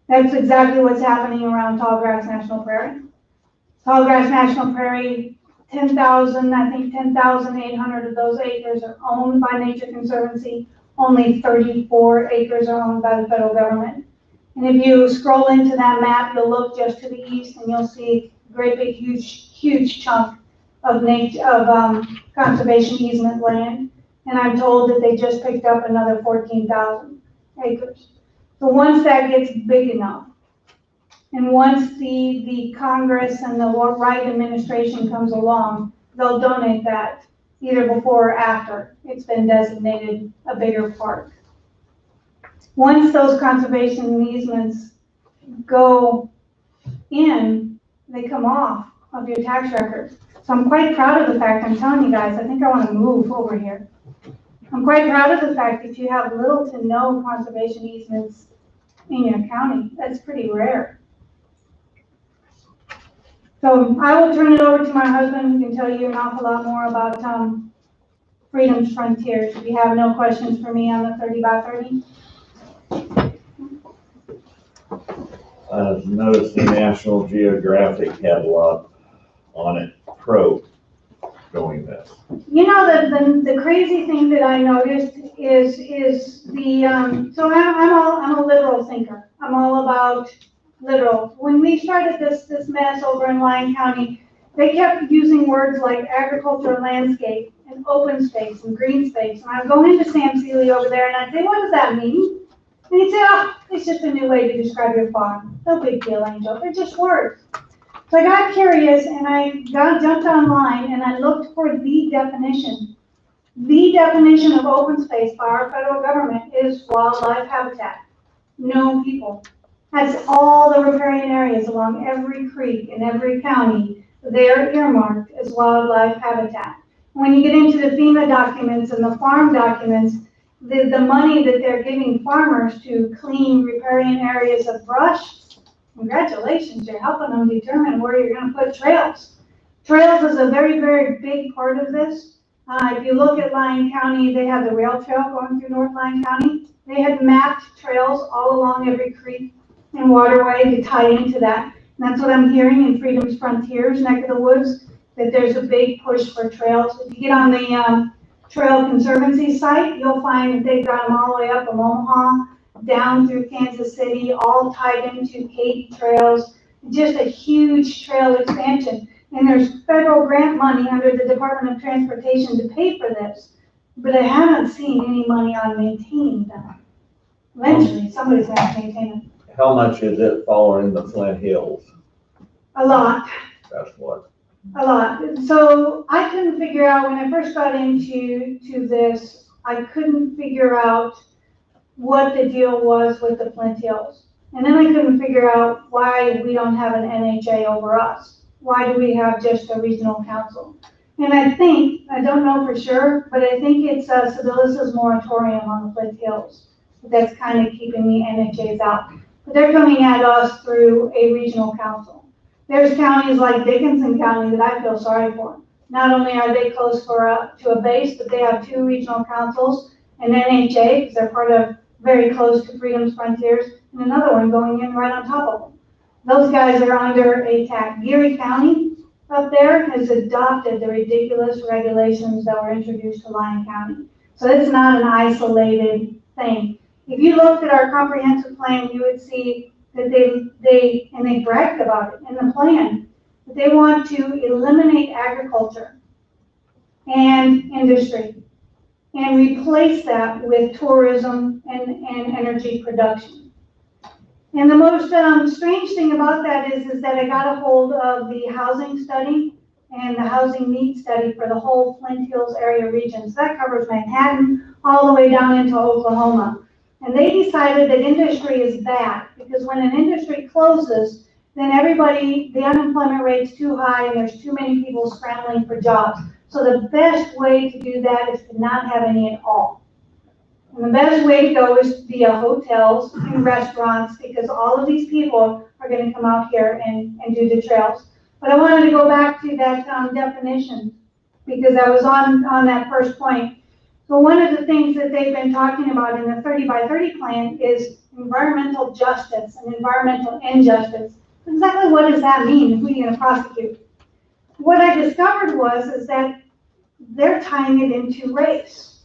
That's exactly what's happening around Tallgrass National Prairie. Tallgrass National Prairie, 10,800 of those acres are owned by Nature Conservancy. Only 34 acres are owned by the federal government. And if you scroll into that map, you'll look just to the east and you'll see a great big, huge chunk of conservation easement land. And I'm told that they just picked up another 14,000 acres. So once that gets big enough, and once the Congress and the right administration comes along, they'll donate that either before or after it's been designated a bigger park. once those conservation easements go in, they come off of your tax record. So I'm quite proud of the fact, I'm telling you guys, I think I want to move over here. I'm quite proud of the fact that you have little to no conservation easements in your county. That's pretty rare. So I will turn it over to my husband, who can tell you an awful lot more about Freedom's Frontiers. If you have no questions for me on the 30 by 30. I've noticed the National Geographic had a lot on it, pro going this. You know, the crazy thing that I noticed is the, so I'm a literal thinker. I'm all about literal. When we started this mess over in Lyon County, they kept using words like agricultural landscape and open space and green space. And I'd go into Sam Seeley over there and I'd say, what does that mean? And he'd say, oh, it's just a new way to describe your farm. No big deal, Angel. They're just words. So I got curious and I jumped online and I looked for the definition. The definition of open space by our federal government is wildlife habitat. No people. That's all the riparian areas along every creek in every county. They're earmarked as wildlife habitat. When you get into the FEMA documents and the farm documents, the money that they're giving farmers to clean riparian areas of brush, congratulations, you're helping them determine where you're going to put trails. Trails is a very, very big part of this. If you look at Lyon County, they have the rail trail going through North Lyon County. They had mapped trails all along every creek and waterway to tie into that. And that's what I'm hearing in Freedom's Frontiers neck of the woods, that there's a big push for trails. If you get on the Trail Conservancy site, you'll find that they've got them all the way up from Omaha, down through Kansas City, all tied into Katy trails, just a huge trail expansion. And there's federal grant money under the Department of Transportation to pay for this, but I haven't seen any money on maintaining them. Eventually, somebody's going to maintain them. How much is it following the Flint Hills? A lot. That's what. A lot. So I couldn't figure out, when I first got into this, I couldn't figure out what the deal was with the Flint Hills. And then I couldn't figure out why we don't have an NHA over us. Why do we have just a regional council? And I think, I don't know for sure, but I think it's Sibyllis's moratorium on the Flint Hills that's kind of keeping the NHAs out. But they're coming at us through a regional council. There's counties like Dickinson County that I feel sorry for. Not only are they close to a base, but they have 2 regional councils, an NHA, because they're part of very close to Freedom's Frontiers, and another one going in right on top of them. Those guys are under attack. Geary County up there has adopted the ridiculous regulations that were introduced to Lyon County. So it's not an isolated thing. If you looked at our comprehensive plan, you would see that they bragged about it in the plan, that they want to eliminate agriculture and industry and replace that with tourism and energy production. And the most strange thing about that is that I got a hold of the housing study and the housing needs study for the whole Flint Hills area region. So that covers Manhattan all the way down into Oklahoma. And they decided that industry is bad because when an industry closes, then the unemployment rate's too high and there's too many people scrambling for jobs. So the best way to do that is to not have any at all. And the best way to go is via hotels and restaurants because all of these people are going to come out here and do the trails. But I wanted to go back to that definition because I was on that first point. So one of the things that they've been talking about in the 30 by 30 plan is environmental justice and environmental injustice. Exactly what does that mean? Who are you going to prosecute? What I discovered is that they're tying it into race.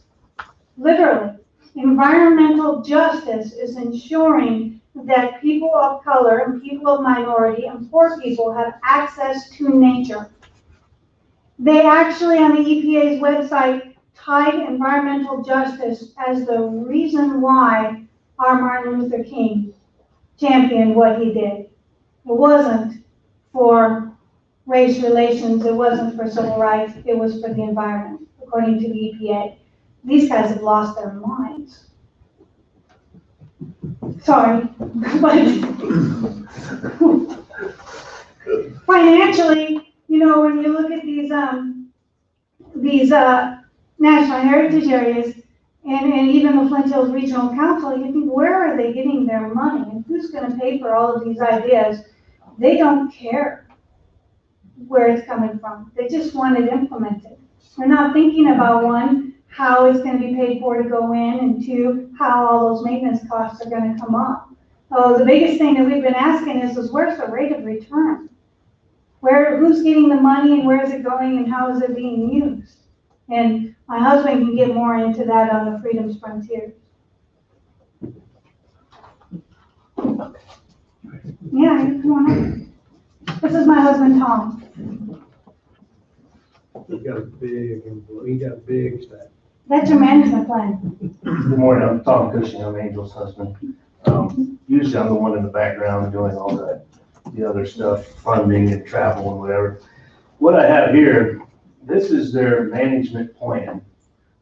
Literally. Environmental justice is ensuring that people of color and people of minority and poor people have access to nature. They actually, on the EPA's website, tied environmental justice as the reason why our Martin Luther King championed what he did. It wasn't for race relations, it wasn't for civil rights, it was for the environment, according to the EPA. These guys have lost their minds. sorry, but financially, you know, when you look at these national heritage areas and even the Flint Hills Regional Council, you think, where are they getting their money and who's gonna pay for all of these ideas? They don't care where it's coming from. They just want it implemented. They're not thinking about, one, how it's gonna be paid for to go in, and two, how all those maintenance costs are gonna come up. Oh, the biggest thing that we've been asking is where's the rate of return? Who's getting the money and where is it going and how is it being used? And my husband can get more into that on the Freedom's Frontier. Yeah, you come on up. This is my husband, Tom. He got a big, he got a big stack. That's your management plan. Good morning, I'm Tom Cushing, I'm Angel's husband. Usually I'm the one in the background doing all the other stuff, funding and travel and whatever. What I have here, this is their management plan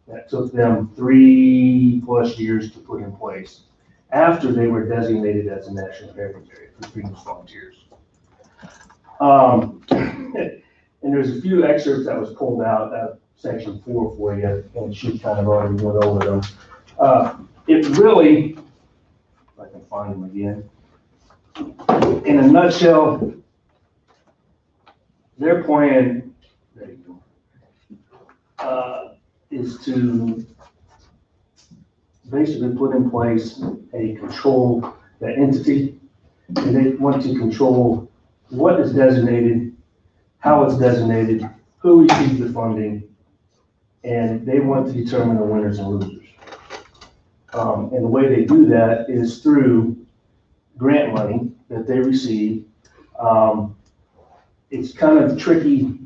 that took them 3+ years to put in place after they were designated as a national heritage area for Freedom's Frontiers. And there's a few excerpts that was pulled out of section 4 for you, and she kind of already went over them. It really, if I can find them again, in a nutshell, their plan, there you go, is to basically put in place a control, the entity, and they want to control what is designated, how it's designated, who receives the funding, and they want to determine the winners and losers. And the way they do that is through grant money that they receive. It's kind of tricky,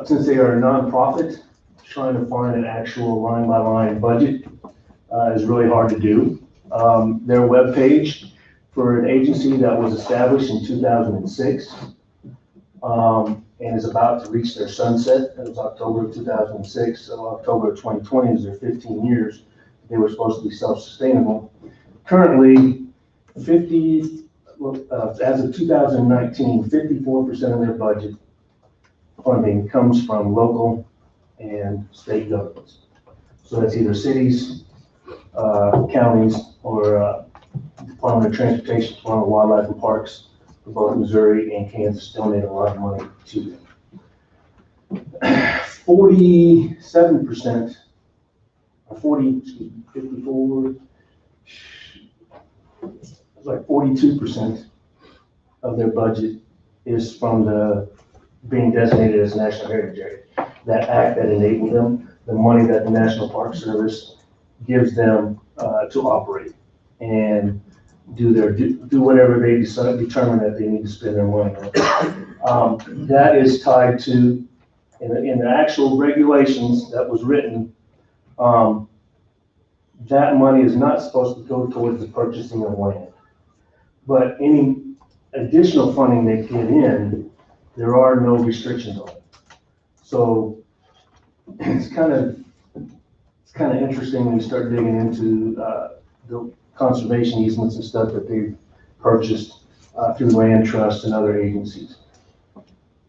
since they are a nonprofit, trying to find an actual line-by-line budget is really hard to do. Their webpage for an agency that was established in 2006 and is about to reach their sunset. That was October of 2006, so October of 2020 is their 15 years. They were supposed to be self-sustainable. Currently, as of 2019, 54% of their budget funding comes from local and state governments. So that's either cities, counties, or Department of Transportation, Department of Wildlife and Parks, for both Missouri and Kansas donate a lot of money to them. 47%, or 54, it's like 42% of their budget is from the being designated as a national heritage area. That act that enabled them, the money that the National Park Service gives them to operate and do whatever they determine that they need to spend their money on. That is tied to, in the actual regulations that was written, that money is not supposed to go towards the purchasing of land. But any additional funding they get in, there are no restrictions on it. So it's kind of interesting when you start digging into the conservation easements and stuff that they've purchased through land trusts and other agencies.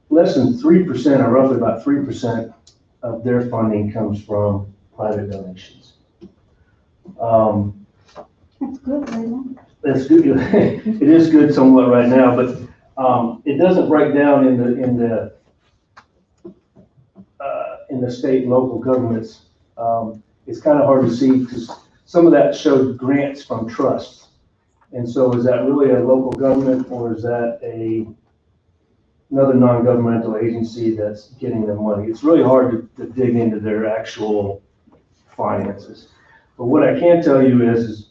Less than 3%, or roughly about 3% of their funding comes from private donations. That's good, right? That's good. It is good somewhat right now, but it doesn't break down in the state and local governments. It's kind of hard to see because some of that showed grants from trusts. And so is that really a local government, or is that another non-governmental agency that's getting the money? It's really hard to dig into their actual finances. But what I can tell you is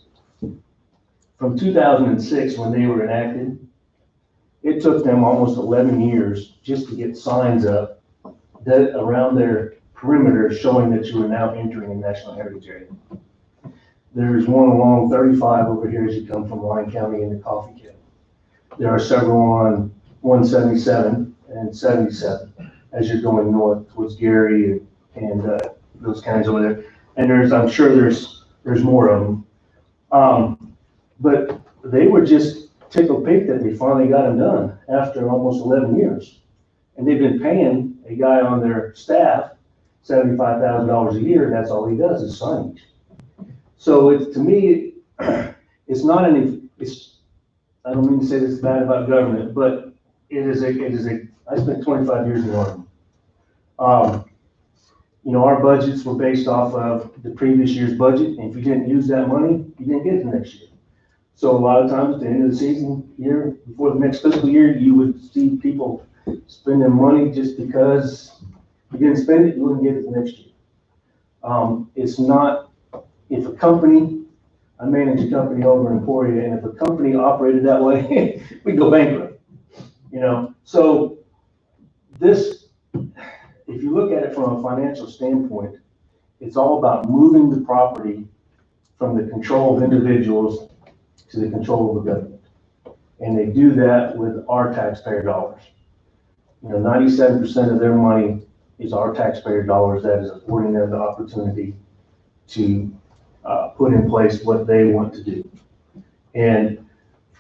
from 2006, when they were enacted, it took them almost 11 years just to get signs up that around their perimeter showing that you are now entering a national heritage area. There's one along 35 over here as you come from Lyon County into Coffee County. There are several on 177 and 77 as you're going north towards Gary and those counties over there. And I'm sure there's more of them. But they were just tickled pink that they finally got them done after almost 11 years. And they've been paying a guy on their staff $75,000 a year, and that's all he does is signage. So it, to me, it's not any, it's, I don't mean to say this bad about government, but it is a, I spent 25 years in the Army. You know, our budgets were based off of the previous year's budget, and if you didn't use that money, you didn't get it the next year. So a lot of times at the end of the season, year, before the next fiscal year, you would see people spending money just because you didn't spend it, you wouldn't get it the next year. It's not, if a company, I manage a company over in Emporia, and if a company operated that way, we'd go bankrupt, you know? So this, if you look at it from a financial standpoint, it's all about moving the property from the control of individuals to the control of the government. And they do that with our taxpayer dollars. You know, 97% of their money is our taxpayer dollars that is affording them the opportunity to put in place what they want to do. And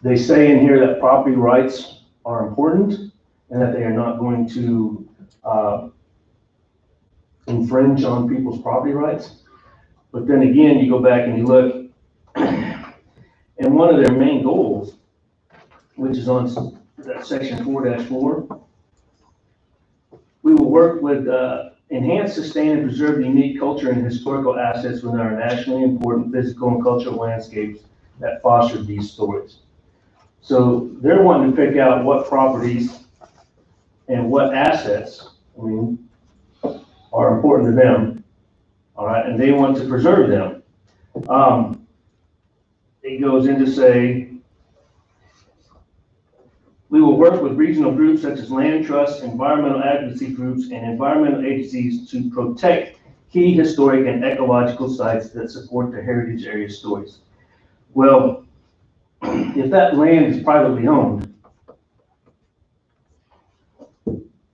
they say in here that property rights are important and that they are not going to infringe on people's property rights. But then again, you go back and you look, and one of their main goals, which is on that section 4-4, we will work with enhance, sustain, and preserve the unique culture and historical assets within our nationally important physical and cultural landscapes that foster these stories. So they're wanting to pick out what properties and what assets, I mean, are important to them, all right, and they want to preserve them. It goes into say, we will work with regional groups such as land trusts, environmental advocacy groups, and environmental agencies to protect key historic and ecological sites that support the heritage area stories. Well, if that land is privately owned,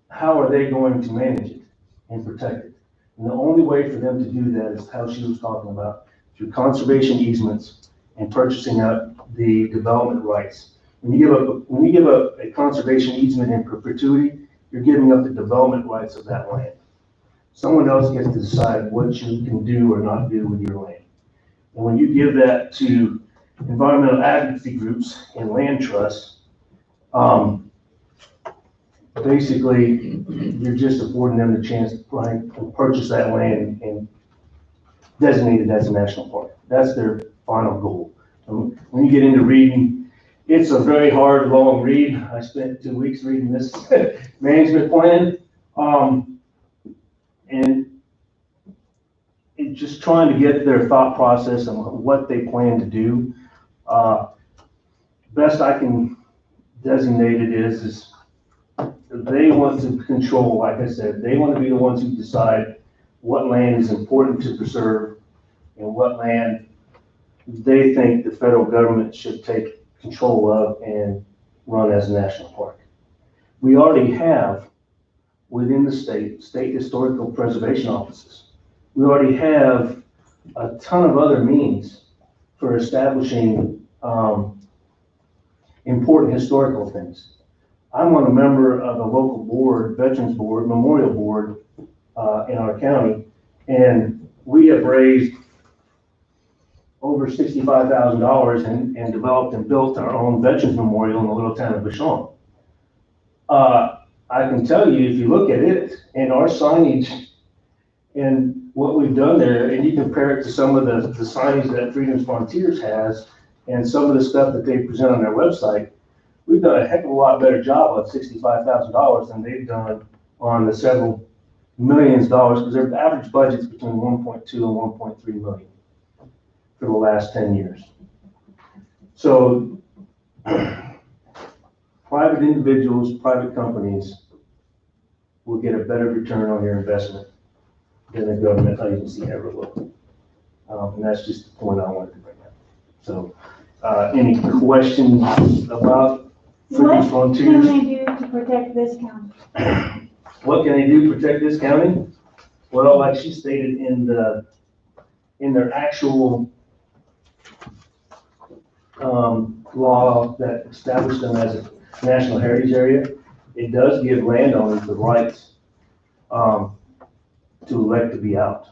how are they going to manage it and protect it? And the only way for them to do that is how she was talking about, through conservation easements and purchasing up the development rights. When you give up a conservation easement in perpetuity, you're giving up the development rights of that land. Someone else gets to decide what you can do or not do with your land. And when you give that to environmental advocacy groups and land trusts, basically, you're just affording them the chance to purchase that land and designate it as a national park. That's their final goal. When you get into reading, it's a very hard, long read. I spent 2 weeks reading this management plan. And it's just trying to get their thought process and what they plan to do. Best I can designate it is they want to control, like I said, they want to be the ones who decide what land is important to preserve and what land they think the federal government should take control of and run as a national park. We already have within the state historical preservation offices. We already have a ton of other means for establishing important historical things. I'm on a member of a local board, Veterans Board, Memorial Board in our county, and we have raised over $65,000 and developed and built our own Veterans Memorial in the little town of Vashon. I can tell you, if you look at it and our signage and what we've done there, and you compare it to some of the signage that Freedom's Frontiers has and some of the stuff that they present on their website, we've done a heck of a lot better job of $65,000 than they've done on the several millions of dollars, because their average budget's between 1.2 and 1.3 million for the last 10 years. So private individuals, private companies will get a better return on their investment than the government agency ever will. And that's just the point I wanted to bring up. So any questions about Freedom's Frontiers? What can they do to protect this county? What can they do to protect this county? Well, like she stated in their actual law that established them as a national heritage area, it does give landowners the rights to elect to be out.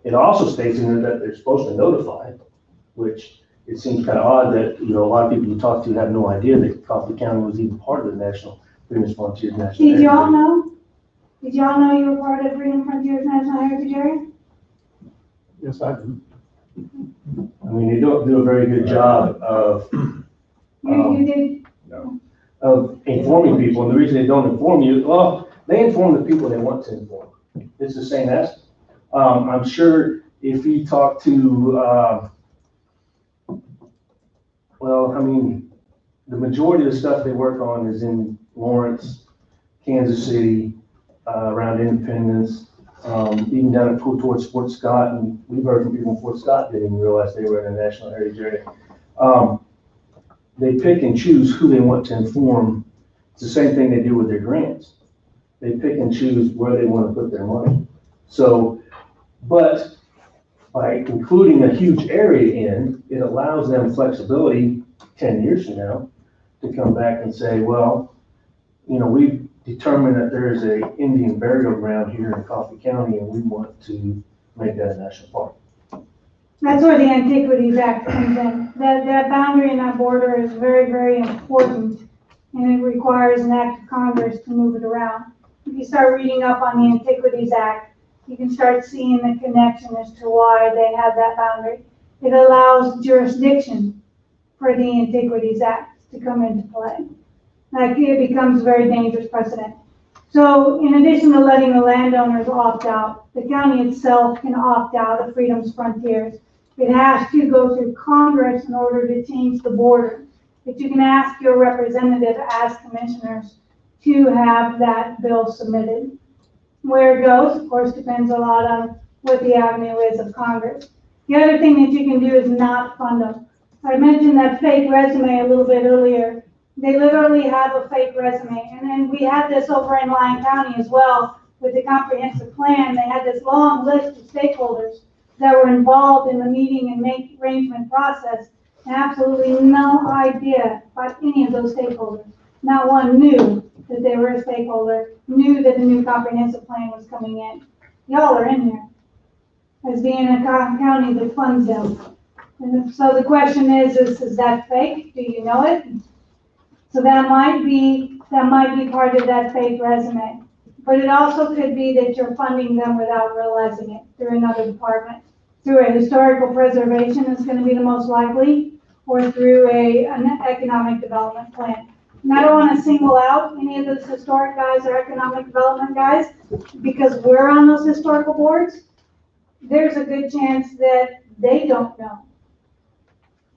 It also states in there that they're supposed to notify, which it seems kind of odd that, a lot of people you talk to have no idea that Coffee County was even part of the National Freedom Frontier National Heritage Did y'all Area. know? Did y'all know you were part of Freedom Frontiers National Heritage Area? Yes, I do. I mean, they don't do a very good job of, You did? of informing people, and the reason they don't inform you, well, they inform the people they want to inform. It's the same as, I'm sure if you talk to, well, I mean, the majority of the stuff they work on is in Lawrence, Kansas City, around Independence, even down at towards Fort Scott, and we've heard from people in Fort Scott didn't even realize they were in a national heritage area. They pick and choose who they want to inform. It's the same thing they do with their grants. They pick and choose where they want to put their money. So, but by including a huge area in, it allows them flexibility 10 years from now to come back and say, well, we've determined that there is a Indian burial ground here in Coffee County and we want to make that a national park. That's where the Antiquities Act comes in. That boundary and that border is very, very important, and it requires an act of Congress to move it around. If you start reading up on the Antiquities Act, you can start seeing the connection as to why they have that boundary. It allows jurisdiction for the Antiquities Act to come into play. Like, it becomes a very dangerous precedent. So in addition to letting the landowners opt out, the county itself can opt out of Freedom's Frontiers. It has to go through Congress in order to change the border. But you can ask your representative as commissioners to have that bill submitted. Where it goes, of course, depends a lot on what the avenue is of Congress. The other thing that you can do is not fund them. I mentioned that fake resume a little bit earlier. They literally have a fake resume. And then we had this over in Lyon County as well with the comprehensive plan. They had this long list of stakeholders that were involved in the meeting and make arrangement process. And absolutely no idea about any of those stakeholders. Not one knew that they were a stakeholder, knew that the new comprehensive plan was coming in. Y'all are in there as being a county that funds them. And so the question is that fake? Do you know it? So that might be part of that fake resume. But it also could be that you're funding them without realizing it through another department. Through a historical preservation is going to be the most likely, or through an economic development plan. And I don't want to single out any of those historic guys or economic development guys because we're on those historical boards. There's a good chance that they don't know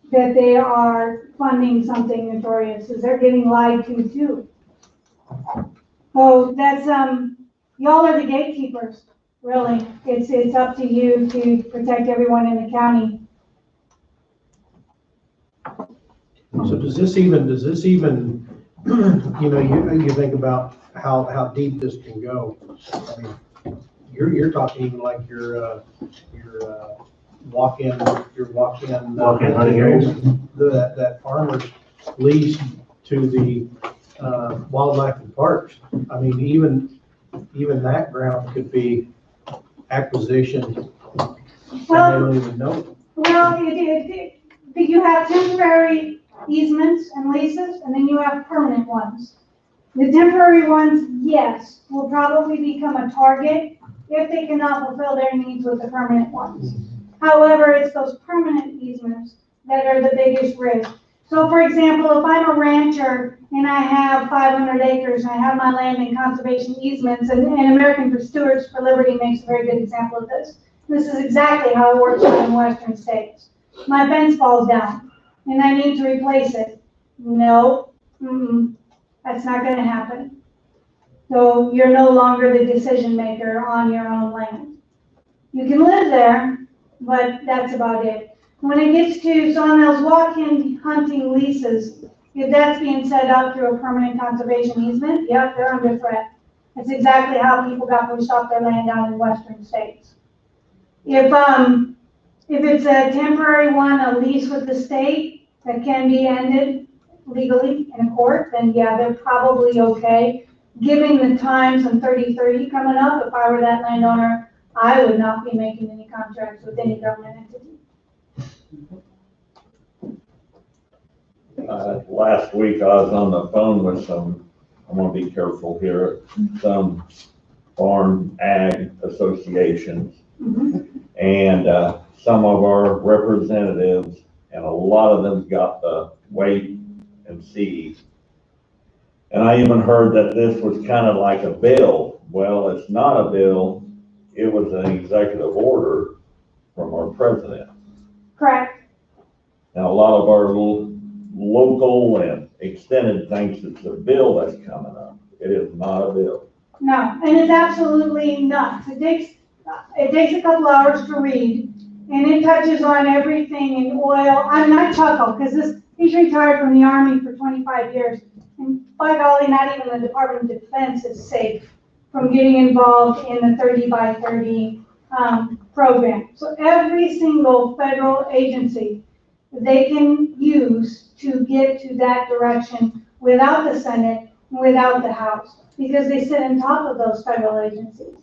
that they are funding something notorious, because they're getting lied to too. So that's, y'all are the gatekeepers, really. It's up to you to protect everyone in the county. So does this even, you think about how deep this can go. I mean, you're talking even like your walk-in hunting areas. That farmer's lease to the wildlife and parks. I mean, even that ground could be acquisition. Well, they don't even know. Well, you have temporary easements and leases, and then you have permanent ones. The temporary ones, yes, will probably become a target if they cannot fulfill their needs with the permanent ones. However, it's those permanent easements that are the biggest risk. So for example, if I'm a rancher and I have 500 acres and I have my land in conservation easements, and American Stewards for Liberty makes a very good example of this. This is exactly how it works in western states. My fence falls down and I need to replace it. No, that's not going to happen. So you're no longer the decision maker on your own land. You can live there, but that's about it. When it gets to, so on those walk-in hunting leases, if that's being set up through a permanent conservation easement, yep, they're under threat. That's exactly how people got pushed off their land down in western states. If If it's a temporary one, a lease with the state that can be ended legally in a court, then yeah, they're probably okay. Given the times on 30/30 coming up, if I were that landowner, I would not be making any contracts with any government entity. Last week I was on the phone with some, I'm gonna be careful here, some farm ag associations. And some of our representatives, and a lot of them got the wait and see. And I even heard that this was kind of like a bill. Well, it's not a bill. It was an executive order from our president. Correct. Now, a lot of our local and extended thinks it's a bill that's coming up. It is not a bill. No, and it's absolutely nuts. It takes a couple hours to read, and it touches on everything in oil. I mean, I chuckle, because he's retired from the Army for 25 years, and by golly, not even the Department of Defense is safe from getting involved in the 30x30 program. So every single federal agency they can use to get to that direction without the Senate, without the House, because they sit on top of those federal agencies.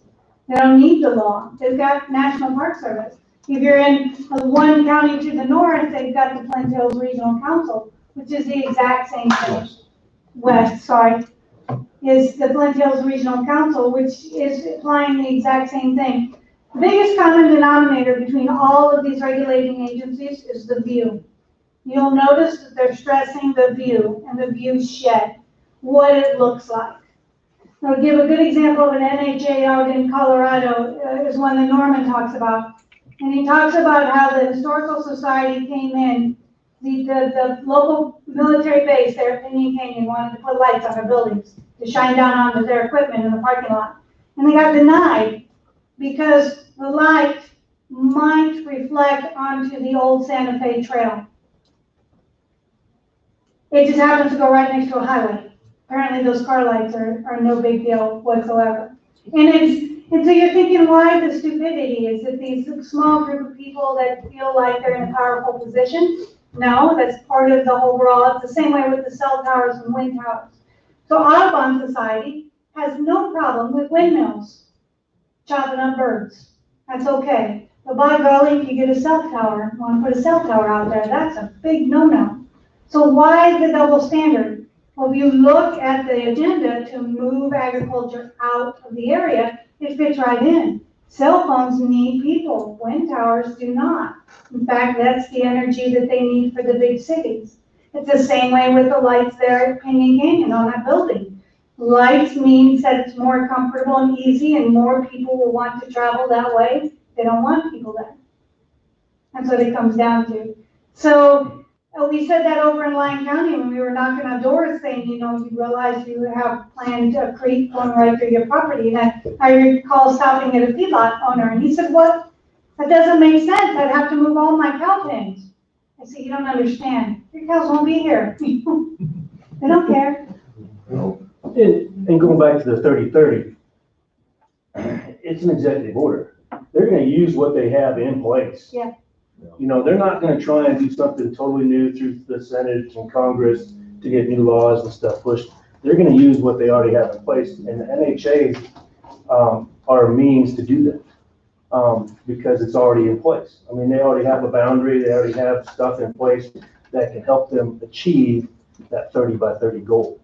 They don't need the law. They've got National Park Service. If you're in one county to the north, they've got the Flint Hills Regional Council, which is the exact same thing. West, sorry, is the Flint Hills Regional Council, which is applying the exact same thing. The biggest common denominator between all of these regulating agencies is the view. You'll notice that they're stressing the view and the view shed, what it looks like. I'll give a good example of an NHA out in Colorado, is one that Norman talks about. And he talks about how the Historical Society came in, the local military base there at Pinyon Canyon wanted to put lights on their buildings to shine down onto their equipment in the parking lot. And they got denied because the light might reflect onto the old Santa Fe Trail. It just happens to go right next to a highway. Apparently those car lights are no big deal whatsoever. And so you're thinking, why the stupidity? Is it these small group of people that feel like they're in a powerful position? No, that's part of the overall. It's the same way with the cell towers and wind towers. So Audubon Society has no problem with windmills chopping up birds. That's okay. But by golly, if you get a cell tower, want to put a cell tower out there, that's a big no-no. So why the double standard? Well, if you look at the agenda to move agriculture out of the area, it fits right in. Cell phones need people, wind towers do not. In fact, that's the energy that they need for the big cities. It's the same way with the lights there at Pinyon Canyon on that building. Lights means that it's more comfortable and easy and more people will want to travel that way. They don't want people there. That's what it comes down to. So we said that over in Lyon County when we were knocking on doors saying, you know, you realize you have planned a creek going right through your property. And I recall stopping at a feedlot owner and he said, what? That doesn't make sense. I'd have to move all my cow pens. I said, you don't understand. Your cows won't be here. They don't care. And going back to the 30/30, it's an executive order. They're gonna use what they have in place. Yeah. You know, they're not gonna try and do something totally new through the Senate and Congress to get new laws and stuff pushed. They're gonna use what they already have in place, and the NHA are a means to do that, because it's already in place. I mean, they already have a boundary, they already have stuff in place that can help them achieve that 30x30 goal.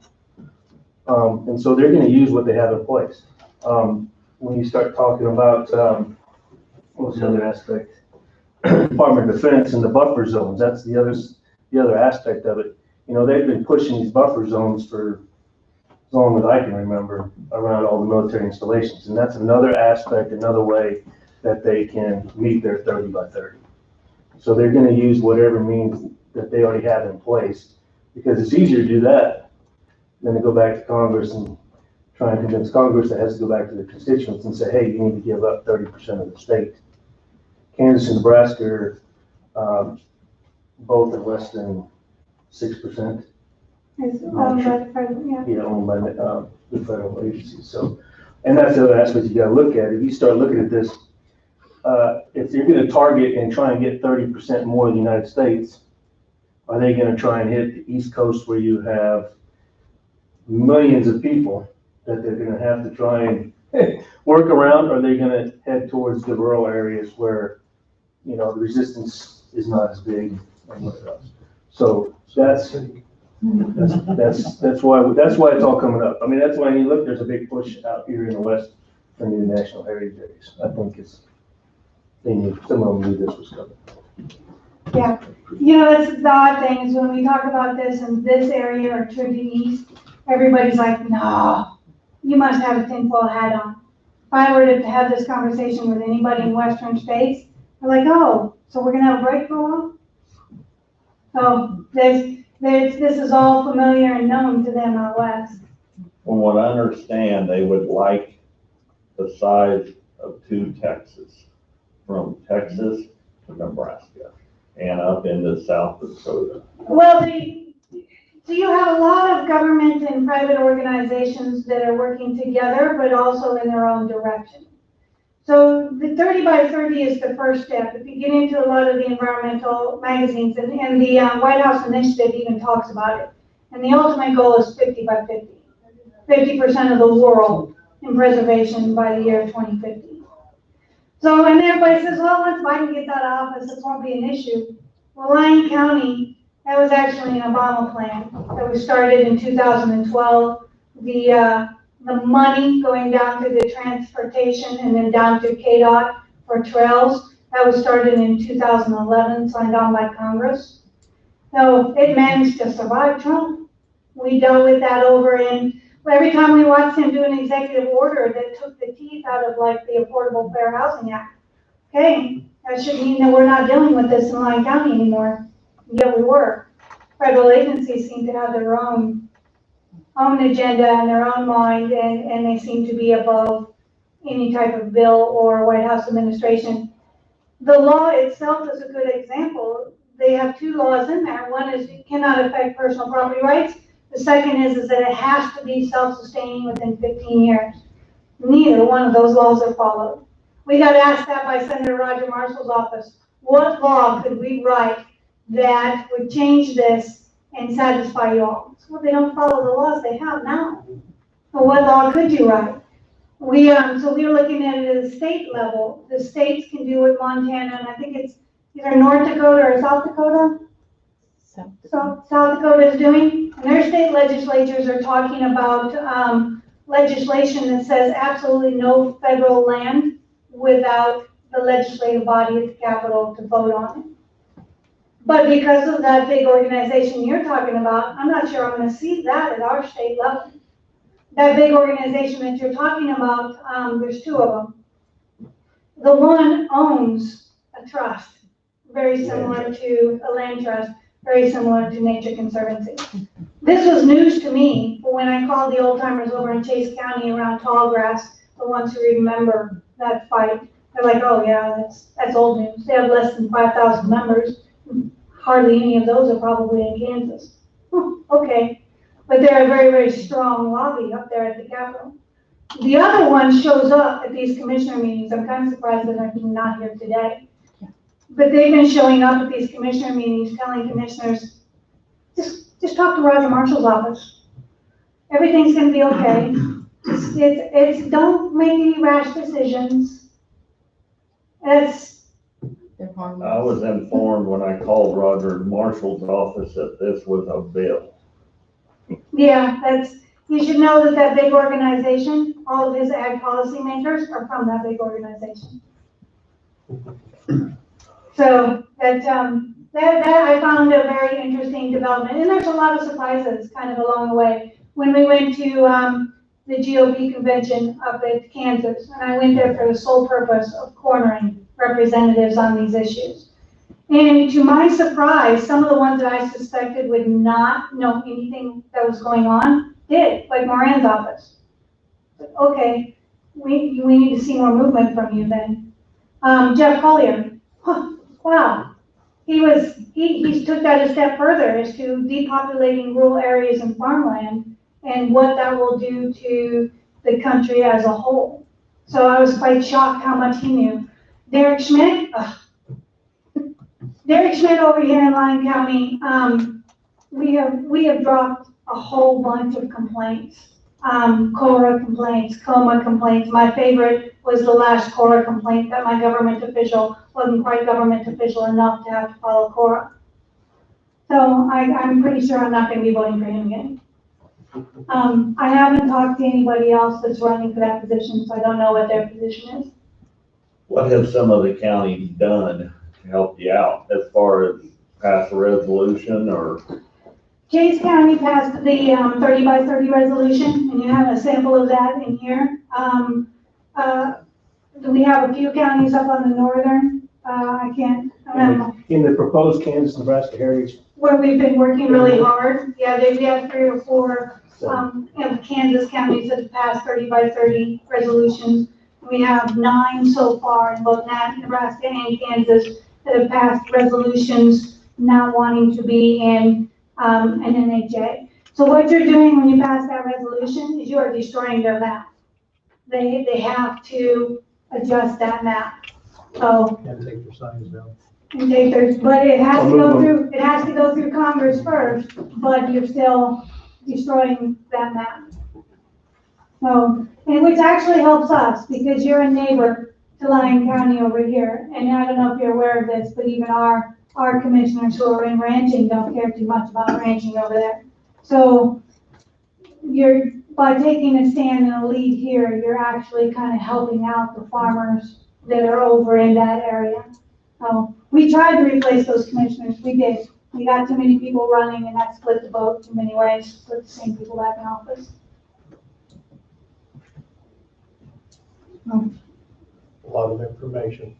And so they're gonna use what they have in place. When you start talking about, what was the other aspect? Department of Defense and the buffer zones, that's the other aspect of it. You know, they've been pushing these buffer zones for as long as I can remember around all the military installations. And that's another aspect, another way that they can meet their 30x30. So they're gonna use whatever means that they already have in place, because it's easier to do that than to go back to Congress and try and convince Congress that has to go back to the constituents and say, hey, you need to give up 30% of the state. Kansas and Nebraska are both at less than 6%. It's owned by the president, yeah. Yeah, owned by the federal agencies. So, and that's the other aspect you gotta look at. If you start looking at this, if you're gonna target and try and get 30% more of the United States, are they gonna try and hit the East Coast where you have millions of people that they're gonna have to try and work around? Or are they gonna head towards the rural areas where, you know, the resistance is not as big and whatever else? So that's why it's all coming up. I mean, that's why you look, there's a big push out here in the West for new national heritage areas. I think they knew, some of them knew this was coming. Yeah, you know, that's the odd thing is when we talk about this in this area or to the east, everybody's like, no, you must have a tinfoil hat on. If I were to have this conversation with anybody in western states, they're like, oh, so we're gonna have a break for a while? So this is all familiar and known to them out west. From what I understand, they would like the size of 2 Texas, from Texas to Nebraska and up into South Dakota. Well, so you have a lot of government and private organizations that are working together, but also in their own direction. So the 30 by 30 is the first step. If you get into a lot of the environmental magazines, and the White House Initiative even talks about it. And the ultimate goal is 50 by 50. 50% of the world in preservation by the year 2050. So, and everybody says, well, once Biden gets out of office, this won't be an issue. Well, Lyon County, that was actually an Obama plan that was started in 2012. The money going down to the transportation and then down to KDOT for trails, that was started in 2011, signed on by Congress. So it managed to survive Trump. We dealt with that over in, every time we watched him do an executive order that took the teeth out of like the Affordable Fair Housing Act. Okay, that should mean that we're not dealing with this in Lyon County anymore. Yet we were. Federal agencies seem to have their own agenda and their own mind, and they seem to be above any type of bill or White House administration. The law itself is a good example. They have 2 laws in there. One is it cannot affect personal property rights. The second is that it has to be self-sustaining within 15 years. Neither one of those laws are followed. We got asked that by Senator Roger Marshall's office. What law could we write that would change this and satisfy you all? Well, they don't follow the laws they have now. So what law could you write? So we're looking at it at a state level. The states can do what Montana, and I think it's either North Dakota or South Dakota. So South Dakota is doing, and their state legislatures are talking about legislation that says absolutely no federal land without the legislative body at the Capitol to vote on it. But because of that big organization you're talking about, I'm not sure I'm going to see that at our state level. That big organization that you're talking about, there's 2 of them. The one owns a trust, very similar to a land trust, very similar to Nature Conservancy. This was news to me when I called the old timers over in Chase County around Tallgrass, the ones who remember that fight. They're like, oh yeah, that's old news. They have less than 5,000 members. Hardly any of those are probably in Kansas. Okay, but they're a very, very strong lobby up there at the Capitol. The other one shows up at these commissioner meetings. I'm kind of surprised that they're not here today. But they've been showing up at these commissioner meetings telling commissioners, just talk to Roger Marshall's office. Everything's gonna be okay. Don't make any rash decisions. I was informed when I called Roger Marshall's office that this was a bill. Yeah, you should know that big organization, all of his ag policy makers are from that big organization. So that I found a very interesting development, and there's a lot of surprises kind of along the way. When we went to the GOP convention up at Kansas, and I went there for the sole purpose of cornering representatives on these issues. And to my surprise, some of the ones that I suspected would not know anything that was going on did, like Moran's office. Okay, we need to see more movement from you then. Jeff Collier, wow, he took that a step further as to depopulating rural areas and farmland and what that will do to the country as a whole. So I was quite shocked how much he knew. Derek Schmidt, Derek Schmidt over here in Lyon County, we have dropped a whole bunch of complaints. Cora complaints, coma complaints. My favorite was the last Cora complaint that my government official wasn't quite government official enough to have to follow Cora. So I'm pretty sure I'm not gonna be voting for him again. I haven't talked to anybody else that's running for that position, so I don't know what their position is. What have some of the counties done to help you out as far as pass a resolution or? Chase County passed the 30 by 30 resolution, and you have a sample of that in here. We have a few counties up on the northern, I can't remember, In the proposed Kansas, Nebraska heritage, where we've been working really hard. Yeah, we have 3 or 4 Kansas counties that have passed 30 by 30 resolutions. We have 9 so far in both Nebraska and Kansas that have passed resolutions not wanting to be in an NHA. So what you're doing when you pass that resolution is you are destroying their map. They have to adjust that map. So, And take their signs down. and take their, but it has to go through Congress first, but you're still destroying that map. So, and which actually helps us because you're a neighbor to Lyon County over here. And I don't know if you're aware of this, but even our commissioners who are in ranching don't care too much about ranching over there. So by taking a stand and a lead here, you're actually kind of helping out the farmers that are over in that area. So we tried to replace those commissioners. We did. We got too many people running and that split the vote too many ways, put the same people back in office. A lot of information.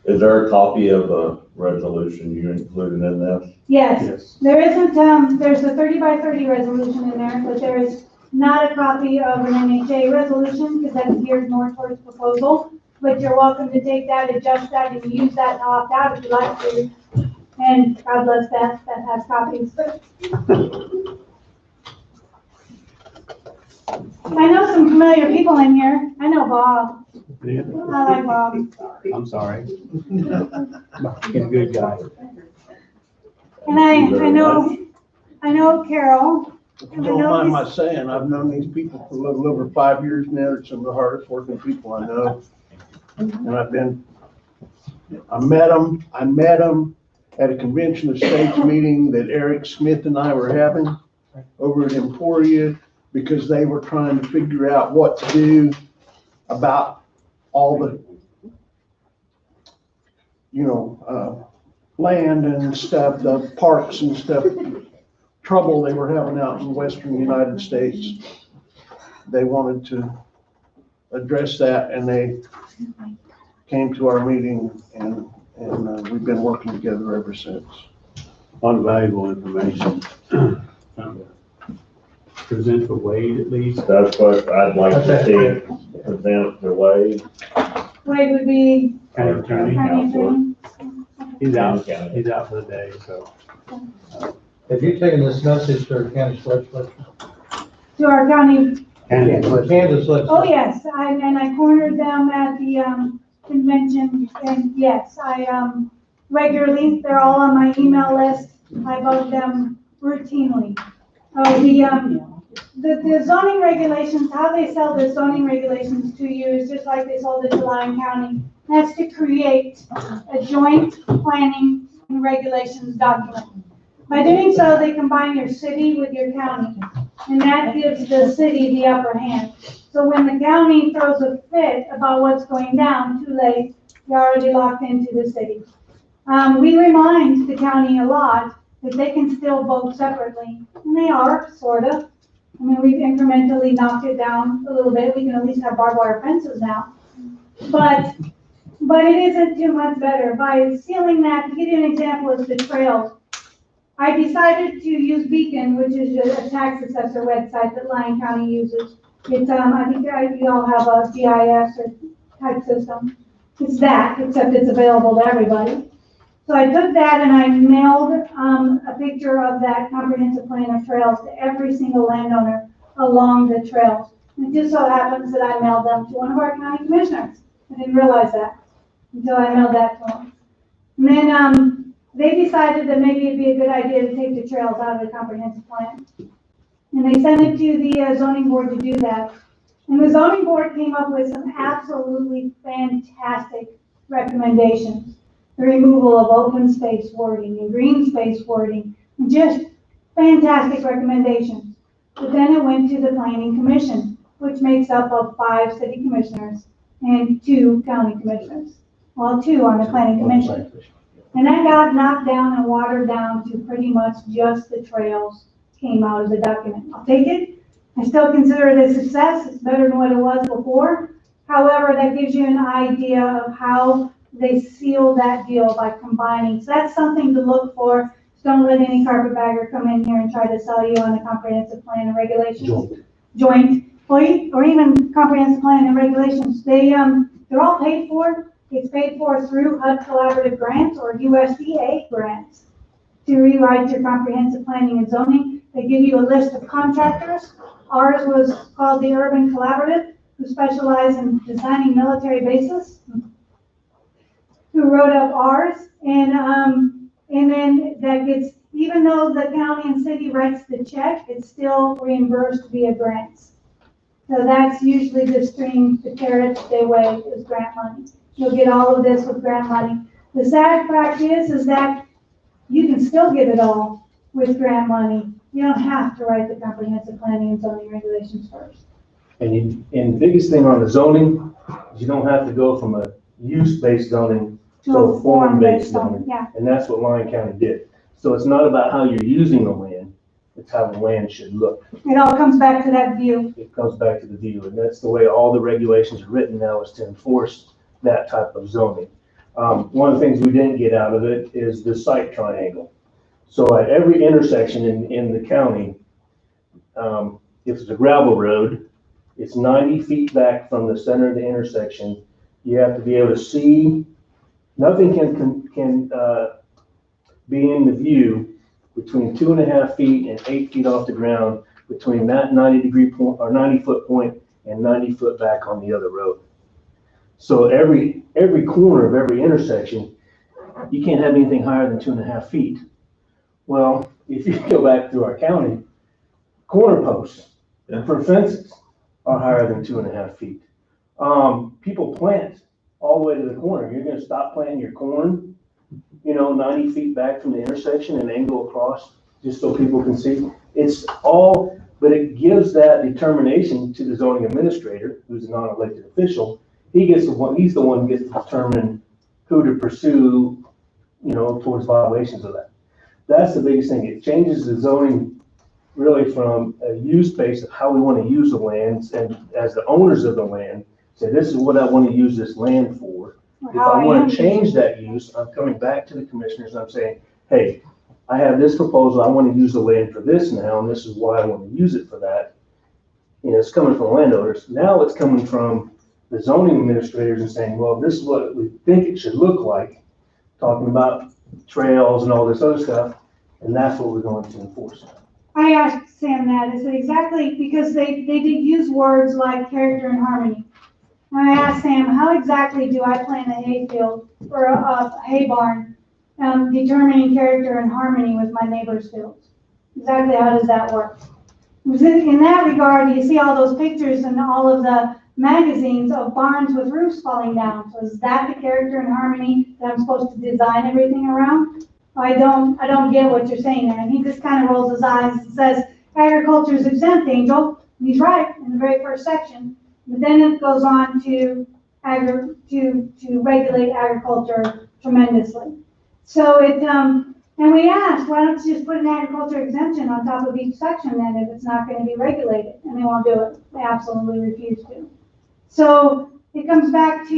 Is there a copy of the resolution you included in this? Yes, there isn't, there's a 30 by 30 resolution in there, but there is not a copy of an NHA resolution because that's geared more towards proposal. But you're welcome to take that, adjust that, and use that to opt out if you like to. And God bless that has copies. I know some familiar people in here. I know Bob. Yeah. I like Bob. I'm sorry. He's a good guy. And I know Carol. If you don't mind my saying, I've known these people for a little over 5 years now. They're some of the hardest working people I know. And I met them at a convention of states meeting that Eric Smith and I were having over at Emporia because they were trying to figure out what to do about all the, land and stuff, the parks and stuff, trouble they were having out in the western United States. They wanted to address that and they came to our meeting and we've been working together ever since. A lot of valuable information. Present to Wade at least. That's what I'd like to see, present to Wade. Wade would be County attorney. county attorney. He's out for the day, so. Have you taken this message to our county legislature? To our county. Kansas. Kansas legislature? Oh, yes, I cornered them at the convention, and yes, I regularly, they're all on my email list. I vote them routinely. The zoning regulations, how they sell the zoning regulations to you is just like they sold it to Lyon County. That's to create a joint planning and regulations document. By doing so, they combine your city with your county, and that gives the city the upper hand. So when the county throws a fit about what's going down, too late, you're already locked into the city. We remind the county a lot that they can still vote separately, and they are, sort of. I mean, we've incrementally knocked it down a little bit. We can at least have barbed wire fences now. But it isn't too much better. By sealing that, to give you an example, is the trails. I decided to use Beacon, which is a tax assessor website that Lyon County uses. It's, I think you all have a GIS or type system. It's that, except it's available to everybody. So I took that and I mailed a picture of that comprehensive plan of trails to every single landowner along the trails. And it just so happens that I mailed them to one of our county commissioners. I didn't realize that until I mailed that to them. And then, they decided that maybe it'd be a good idea to take the trails out of the comprehensive plan. And they sent it to the zoning board to do that. And the zoning board came up with some absolutely fantastic recommendations. The removal of open space wording and green space wording, just fantastic recommendations. But then it went to the planning commission, which makes up of 5 city commissioners and 2 county commissioners. Well, 2 on the planning commission. And that got knocked down and watered down to pretty much just the trails came out of the document. I'll take it. I still consider it a success. It's better than what it was before. However, that gives you an idea of how they seal that deal by combining. So that's something to look for. So don't let any carpetbagger come in here and try to sell you on a comprehensive plan and regulations. Joint. Or even comprehensive plan and regulations. They're all paid for. It's paid for through HUD collaborative grants or USDA grants to rewrite your comprehensive planning and zoning. They give you a list of contractors. Ours was called the Urban Collaborative, who specialize in designing military bases, who wrote up ours. And then that gets, even though the county and city writes the check, it's still reimbursed via grants. So that's usually the string, the carrot they wave is grant money. You'll get all of this with grant money. The sad fact is that you can still get it all with grant money. You don't have to write the comprehensive planning and zoning regulations first. And the biggest thing on the zoning is you don't have to go from a use-based zoning to a form-based zoning. Yeah. And that's what Lyon County did. So it's not about how you're using the land, it's how the land should look. It all comes back to that view. It comes back to the view, and that's the way all the regulations are written now, is to enforce that type of zoning. One of the things we didn't get out of it is the site triangle. So at every intersection in the county, if it's a gravel road, it's 90 feet back from the center of the intersection. You have to be able to see, nothing can be in the view between 2.5 feet and 8 feet off the ground between that 90-degree point or 90-foot point and 90 foot back on the other road. So every corner of every intersection, you can't have anything higher than 2.5 feet. Well, if you go back through our county, corner posts for fences are higher than 2.5 feet. People plant all the way to the corner. You're gonna stop planting your corn, 90 feet back from the intersection and then go across just so people can see. It's all, but it gives that determination to the zoning administrator, who's a non-elected official. He's the one who gets to determine who to pursue, towards violations of that. That's the biggest thing. It changes the zoning really from a use base of how we want to use the lands, and as the owners of the land, say, this is what I want to use this land for. If I want to change that use, I'm coming back to the commissioners and I'm saying, hey, I have this proposal. I want to use the land for this now, and this is why I want to use it for that. It's coming from landowners. Now it's coming from the zoning administrators and saying, well, this is what we think it should look like, talking about trails and all this other stuff, and that's what we're going to enforce. I asked Sam that. I said exactly, because they did use words like character and harmony. And I asked Sam, how exactly do I plant a hay field or a hay barn, determining character and harmony with my neighbor's fields? Exactly how does that work? In that regard, you see all those pictures and all of the magazines of barns with roofs falling down. So is that the character and harmony that I'm supposed to design everything around? I don't get what you're saying there. And he just kind of rolls his eyes and says, agriculture is exempt, Angel. And he's right in the very first section. But then it goes on to regulate agriculture tremendously. So and we asked, why don't you just put an agriculture exemption on top of each section then if it's not going to be regulated? And they won't do it. They absolutely refuse to. So it comes back to,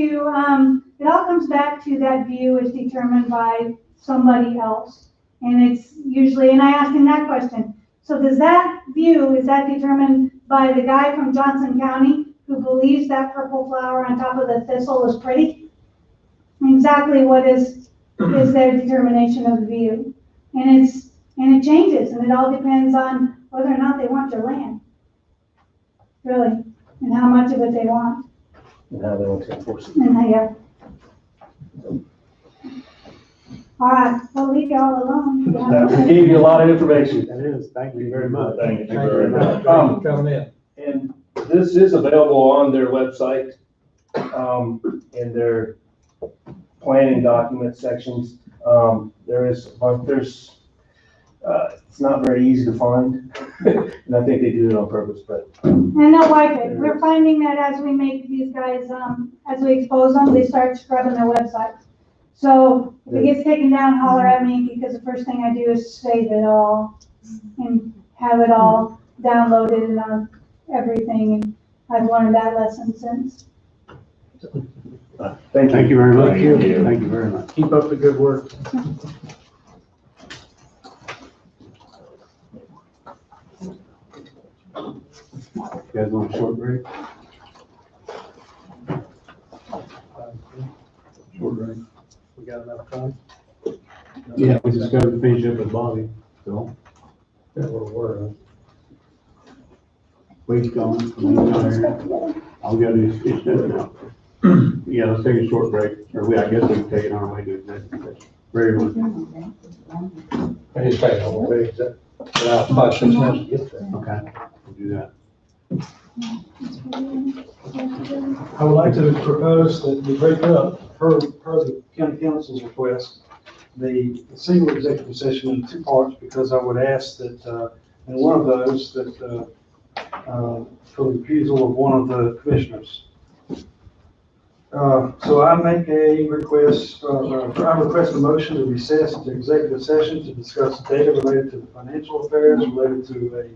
it all comes back to that view is determined by somebody else. And it's usually, and I asked him that question. So does that view, is that determined by the guy from Johnson County who believes that purple flower on top of the thistle is pretty? Exactly what is their determination of the view. And it changes, and it all depends on whether or not they want your land. Really. and how much of it they want, And how they want to enforce it. and yeah. All right, we'll leave you all alone. We gave you a lot of information. That is, thank you very much. Thank you Thank very you much. for coming in. And this is available on their website, in their planning document sections. It's not very easy to find, and I think they do it on purpose, but. And they'll wipe it. We're finding that as we make these guys, as we expose them, they start scrubbing their website. So if it gets taken down, holler at me, because the first thing I do is save it all and have it all downloaded and on everything. And I've learned that lesson since. Thank you very much. Thank you. Thank you very much. Keep up the good work. You guys want a short break? Short break. We got enough time? Yeah, we just gotta finish up with Bobby, so. Yeah, we're. Wade's gone. Wade's not here. I'll go do this now. Yeah, let's take a short break, or I guess we can take it on our way to executive session. Very much. I just take a little bit, about 5-6 minutes to get there. Okay, we'll do that. I would like to propose that we break up, per the county council's request, the single executive session in 2 parts, because I would ask that, in one of those, that, for the refusal of one of the commissioners. So I make a request, I request a motion to recess into executive session to discuss data related to financial affairs related to a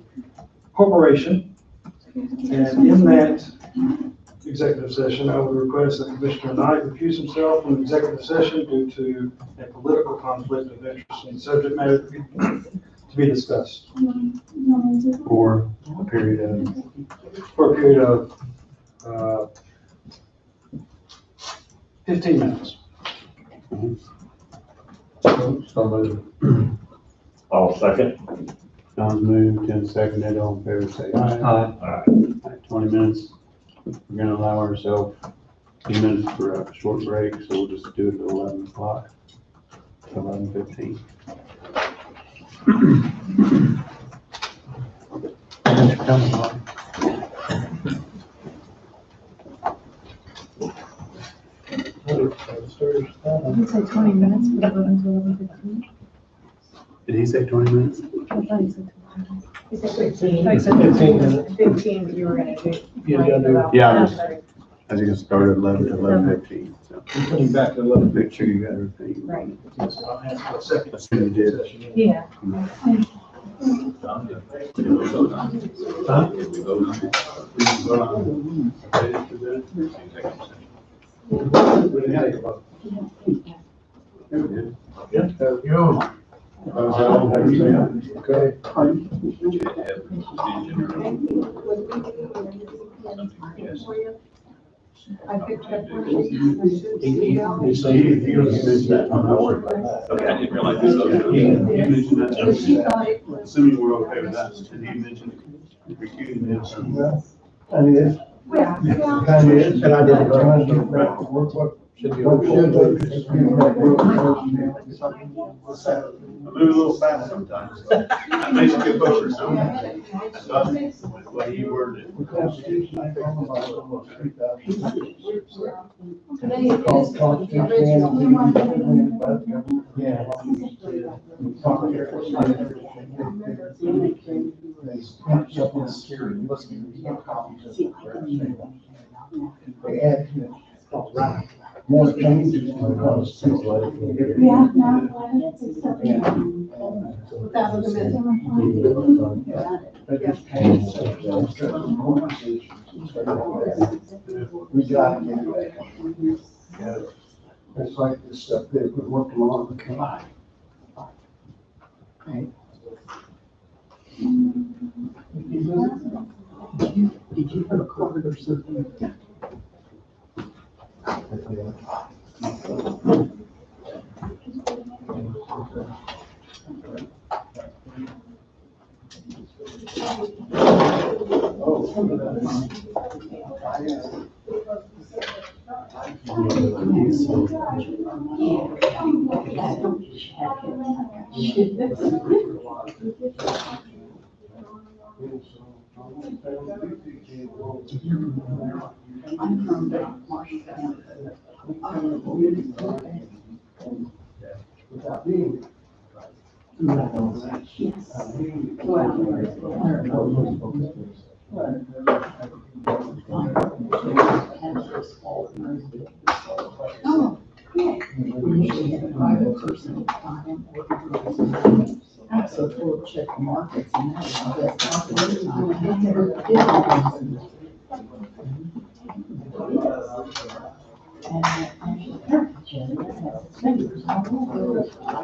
corporation. And in that executive session, I would request that Commissioner Knight recuse himself from executive session due to a political conflict of interest in the subject matter to be discussed For a period of 15 minutes. So moved. All second. Don's moved, Tim seconded, all in favor, say aye. Aye. All right, 20 minutes. We're gonna allow ourselves a few minutes for a short break, so we'll just do it at 11 o'clock, 11:15. Thanks for coming, Bobby. You said 20 minutes, but go until 11:15. Did he say 20 minutes? I thought he said 20 minutes. He said 15. I said 15 minutes. 15, but you were gonna do. You gotta do- Yeah, I was gonna start at 11 to 11:15, so We're putting back to 11. make sure you got everything. Right. I'll ask for a second. Assume you did. Yeah. Okay. I picked up one. Okay, I didn't realize this. He mentioned that. She thought it was. Assuming we're okay with that, did he mention recusing himself? I did. Yeah, yeah. Kind of is. And I did. Trying to get back to work, what Should be. should we? I move a little fast sometimes. I may skip over some stuff, the way you worded it. The Constitution, I think, about almost 3,000. Today it is the original. Yeah. They add more changes because. Yeah, no, it's something. That was a We got to get it. Yeah. It's like this stuff that we're working on. Come on. Okay. Did you have a card or something? Oh. I'm from Marshall County. Yes. Oh, yeah. We usually have a private person. I'm so full of check markets and I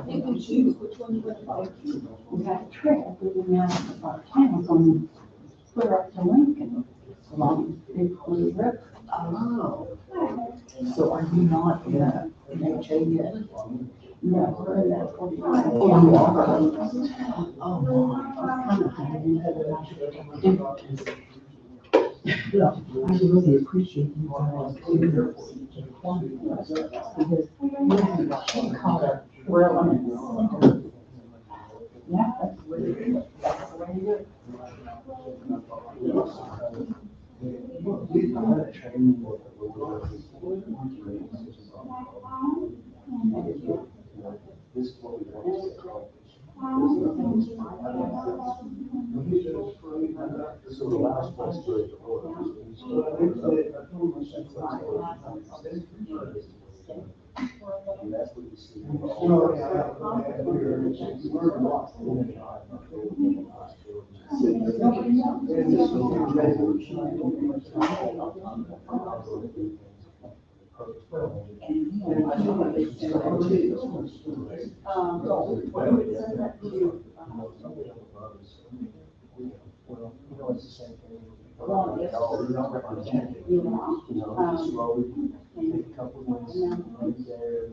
think we choose which one you would like. We got a trip, we were now our town from clear up to Lincoln along Big Blue River. Oh. So are you not in an HA yet? No, we're in that 49. Oh, you are? Oh, I really appreciate you guys doing this. Because she called it relevance. Yeah, that's really good. That's the way to do it. This is what we want to so the last place to and that's what you see. It's the same thing. Slowly, take a couple of months, maybe there,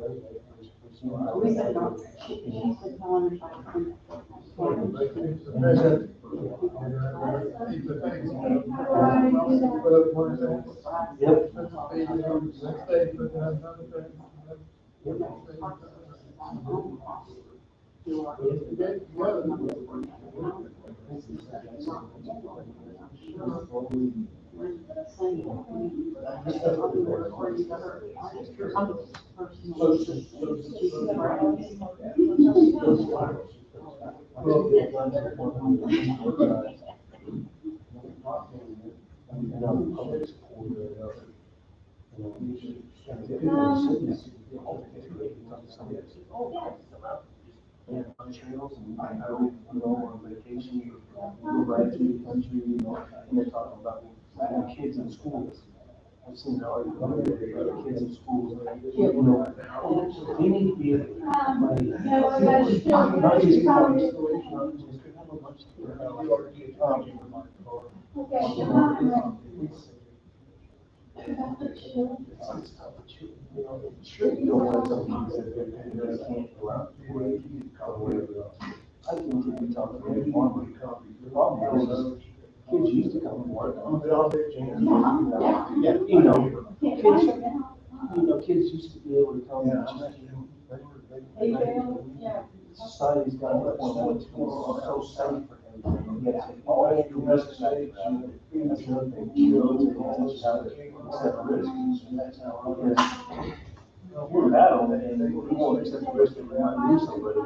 trails and I go, on vacation, you go right through the country, and they're talking about kids in schools. I've seen all the kids in schools, they need to be. Sure, you don't want some kids that can't go out. I think if we talk about the farmer, the problem is kids used to come to work. Yeah, kids used to be able to come. Society's got to the point where it's so safe for everything. You have to all have to risk safety. That's another thing. Accept risk. That's how it is. We're bad on it, and we won't accept the risk that we might lose somebody.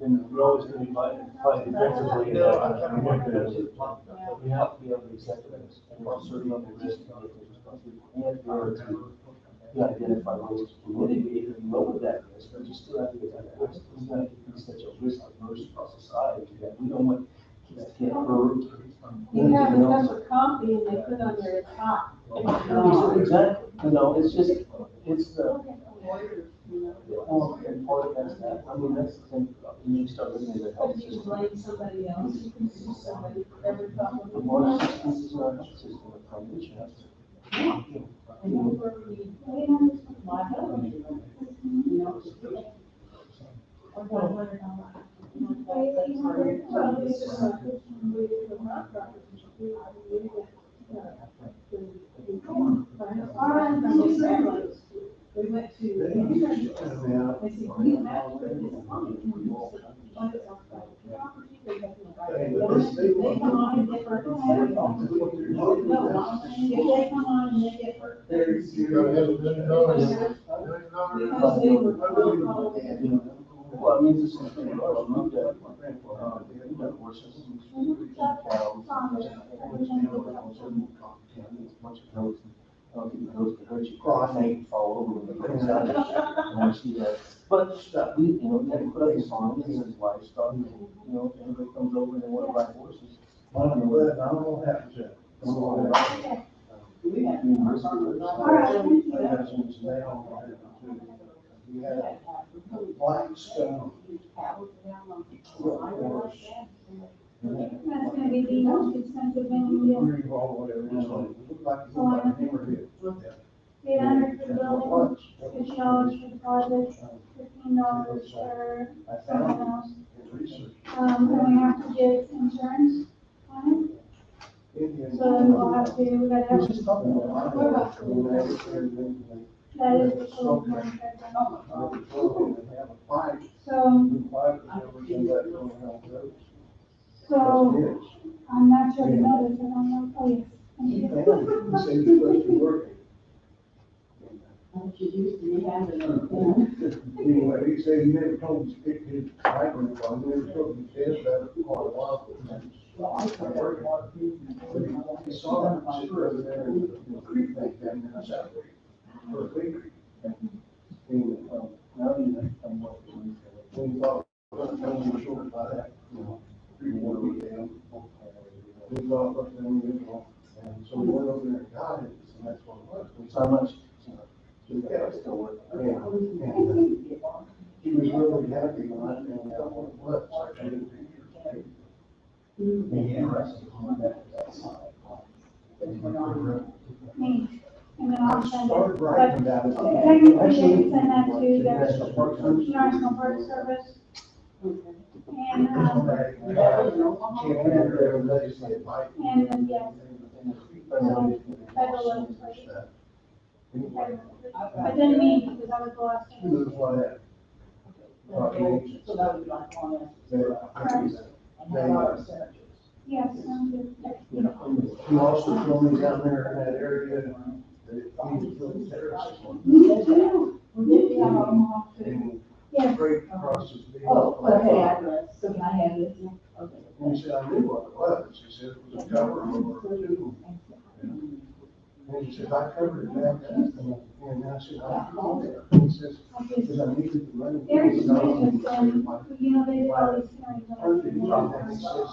And we're always going to be fighting defensively. We have to be able to accept this. And a certain level of risk, we have to be able to identify ways to mitigate and lower that risk, but you still have to get that risk. We got to be such a risk averse across society that we don't want kids to get hurt. You have a cup of coffee and they put on your top. Exactly, it's just, it's the, and part of that's that, I mean, that's the thing, you start looking at the health But if you system. blame somebody else, you can sue somebody for every problem. The water system is not a system of foundation. And over the liability, or $100. It's just like, We went to. They said, we have to put this money in property, they have to write it down. They come on and get hurt. No, if they come on and they get hurt. Because they were. Well, I mean, it's the same thing. Well, I moved out, my grandfather, he had horses. Cows. Bunch of goats. The goats could hurt you, cross, and you fall over when they go inside. And I see that. But, we, you know, we had to put up a sign, this is livestock, you know, if anybody comes over and they want to ride horses. I don't know what happens yet. We have. We had Blackstone. That's gonna be the most expensive thing you do. Whatever. It looked like So I know. 800 for the building, $50 for the project, $15 for someone else. And we have to get insurance on it. So then we'll have to, we gotta have. That is the full contract. So, I'm not sure the notice, and I'm like, oh, yes. Thank you. She used to be having it. Anyway, he said he never told us to pick his migrant, he never told me his about it for quite a while. He saw it, sit over there in the creek bank down there in South Creek, for a big creek. Now he knows what we thought, we were short by that, you know, 3 more weekend. We thought, and so we went over there and got it, and that's what it was. So much. So yeah, it's still working. And he was really happy when I found out what it was. So I told him to be interested in that. And then I'll send Started it, writing but about it. technically they can send that to the National Park Service. And, and then, yes. Federal legislation. I didn't mean, because that was the last Who knows thing. what happened? So that would be like one of. Yes, sounds good. He also told me down there in that area that it needs to build terraces. We did have our mom too. Yes. Straight across this big. Oh, okay, address, so can I have this? Okay. And he said, I knew what it was. He said it was a cover or two. And he said, I covered it back up. And I said, I called it. And he says, because I needed the money. There's, you know, they did all these hearings on it. And he says,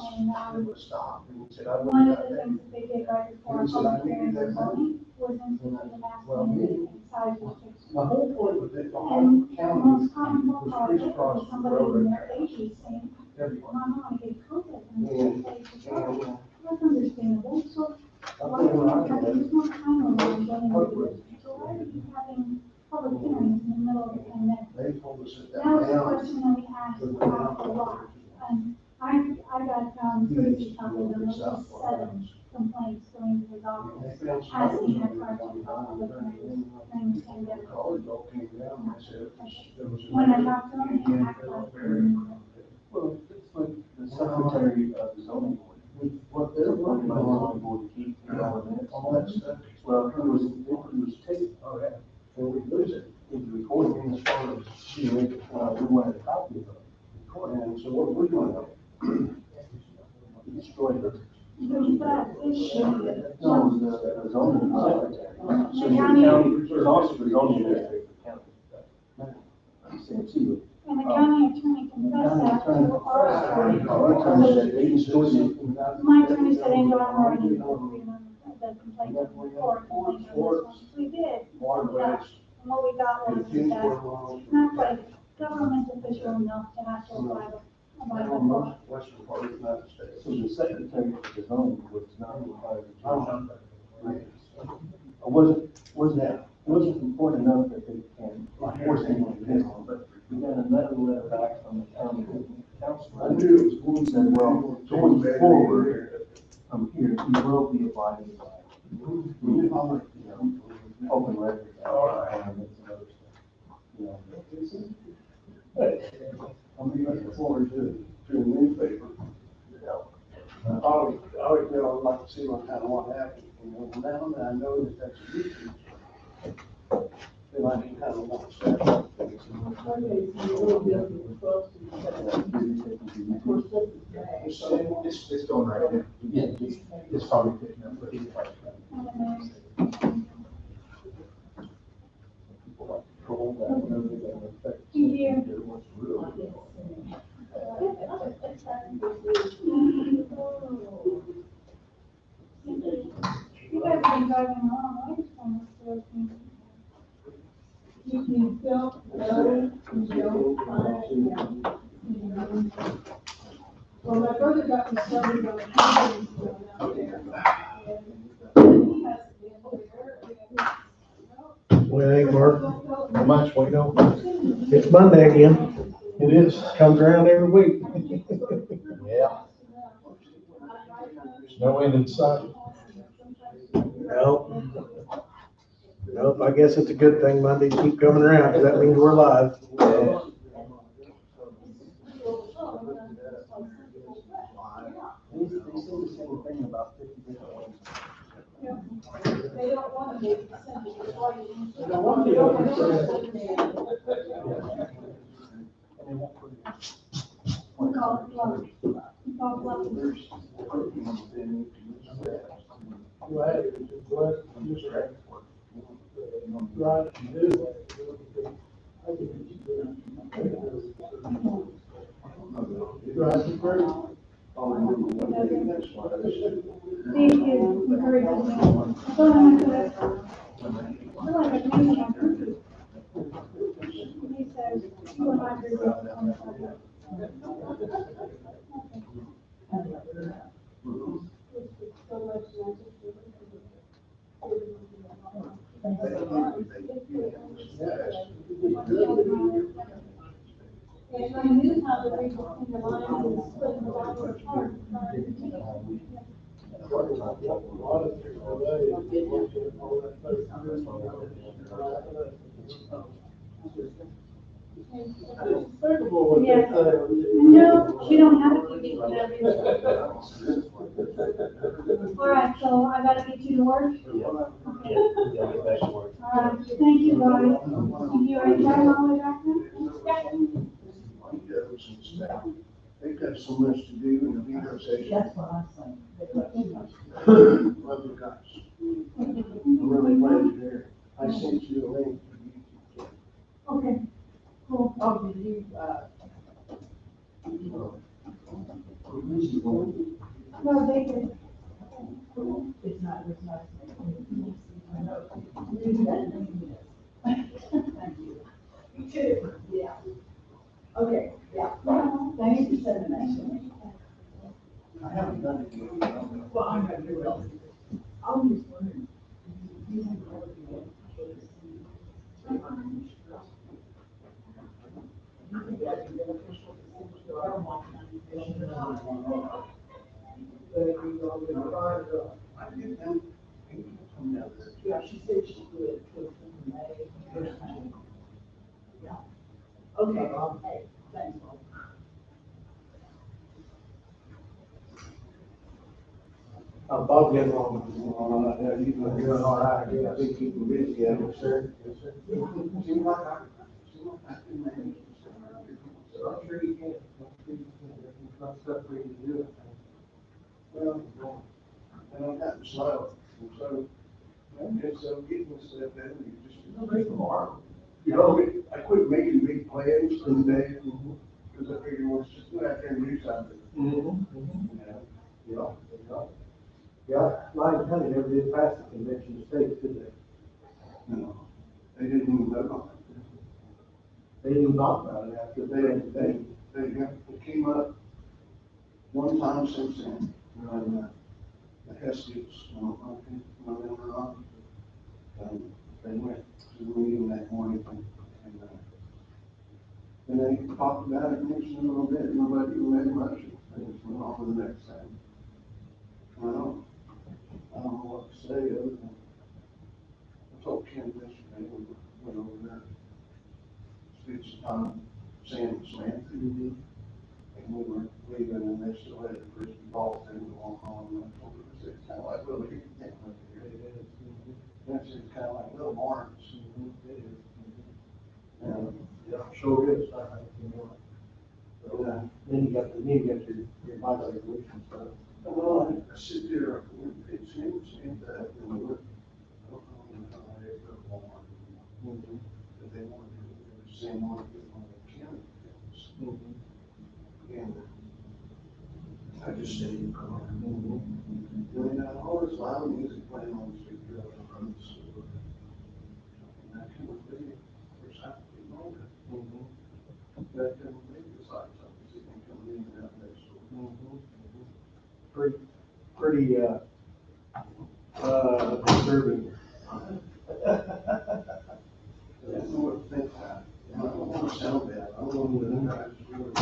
it would stop. And he said, I One wouldn't of have the that. things that they did right before He said, I public needed hearing that was money. instituting the mass community and size restrictions. The whole point was that the whole And the county most common was project crisscross was the somebody road in right their eighties saying, everywhere. Mom, I want to get contact and Yeah. that's understandable, so why are you having, there's no time on going into this? So why are you having public hearings in the middle of the pandemic? They told us that. That was the question that we asked about a lot. I got, courtesy copies of at least 7 complaints going to his office, asking that question about public hearings during the pandemic. When I talked to him, he acted like he knew. Well, it's like the secretary of the zoning board. What they're working on the zoning board to keep all that stuff. Well, it was taped. Oh, yeah. And we lose it. It's recorded. And as far as, We wanted a copy of it. and so what we're doing, Destroyed it. But this should, No, the zoning secretary. So the county- county, it's also the zoning secretary for the county. Same too. and the county attorney confessed that to our attorney. Our attorney said they destroyed it. My attorney said, Angel, I'm already going to the complaint or complaint on this one. We did. water And what we got was that she's not quite government official enough to have to abide by the law. Western part of the United States. So the secretary of the zoning was not required to. Wasn't important enough that they can enforce anything against them, but we got another letter back from the county council. I knew it was Who said, well, going forward, from here, we will be abiding by Open record. All right. Hey, I'm looking forward to the newspaper. I always know, I'd like to see what kind of what happened, you know, now that I know that that's a YouTube. Then I can kind of want to start up things. It's going right now. Yeah, it's probably picking up pretty fast. You guys have been driving a long way from the store. You can still go and go find. Well, my brother got me started on the camping out there. And he has been there. Well, ain't Mark, much we know. It's Monday again. It is, comes around every week. Yeah. There's no end in sight. No. Nope, I guess it's a good thing Mondays keep coming around, because that means we're live. They don't want to be percentage. We call it flutter. We call it Thank you. Encouraging me. I feel like I can make it. He says, you and I agree on the subject. If I knew how to read between the lines and split them down apart. Yeah. No, we don't have a TV All right, so I gotta get you to work. Okay. Thank you, guys. You are driving all the way back then? They've got so much to do in the video station. That's what I'm saying. Love you guys. I'm really glad you're there. I sent you a link to YouTube. Okay, cool. Oh, did you, No, they did. it's not. I know. Thank you. You too. Yeah. Okay, yeah. Thank you for sending that. I haven't done it yet. Well, I'm gonna do it. I was just wondering. Yeah, she said she would. Yeah. Okay, well, hey, thanks. Bob getting on, he's doing all right, I think he's busy, yeah, sir. Yes, sir. Seems like I can manage. So I'm sure you can. There's not stuff for you to do. Well, I don't have to slow, and so, I guess I'm getting myself in, you just, tomorrow. You know, I quit making big plans for the day, because I figured, well, just go out there and do something. Yeah. Yeah, Lyon County never did pass the convention of states, did they? No, they didn't even vote on it. They didn't talk about it after they came up one time since then, when the Heskets, they went to the meeting that morning and they talked about it, mentioned it a little bit, nobody even made a motion, they just went on to the next thing. I don't know what to say. say, other than, I told Ken yesterday, we went over there, spent some time, sand and cement. And we were leaving, and they still had the frisbee ball thing going on, and I told them, it's kind of like little hippie thing over here. It is. That's it's kind of like little barns. It is. Yeah, sure is. Then you got your bicycle and stuff. Well, I sit there, it's sand that, and we went, I don't know how they go on. But they wanted to do the same one on the county things. And I just stayed in the car. And I always loud music playing on the street from the store. And I couldn't believe it. Of course, I didn't know that. But I couldn't believe it. It's like something sitting coming in and out next door. Pretty, disturbing. I don't know what to think about it. I don't want to sound bad. I don't want to know. I just really.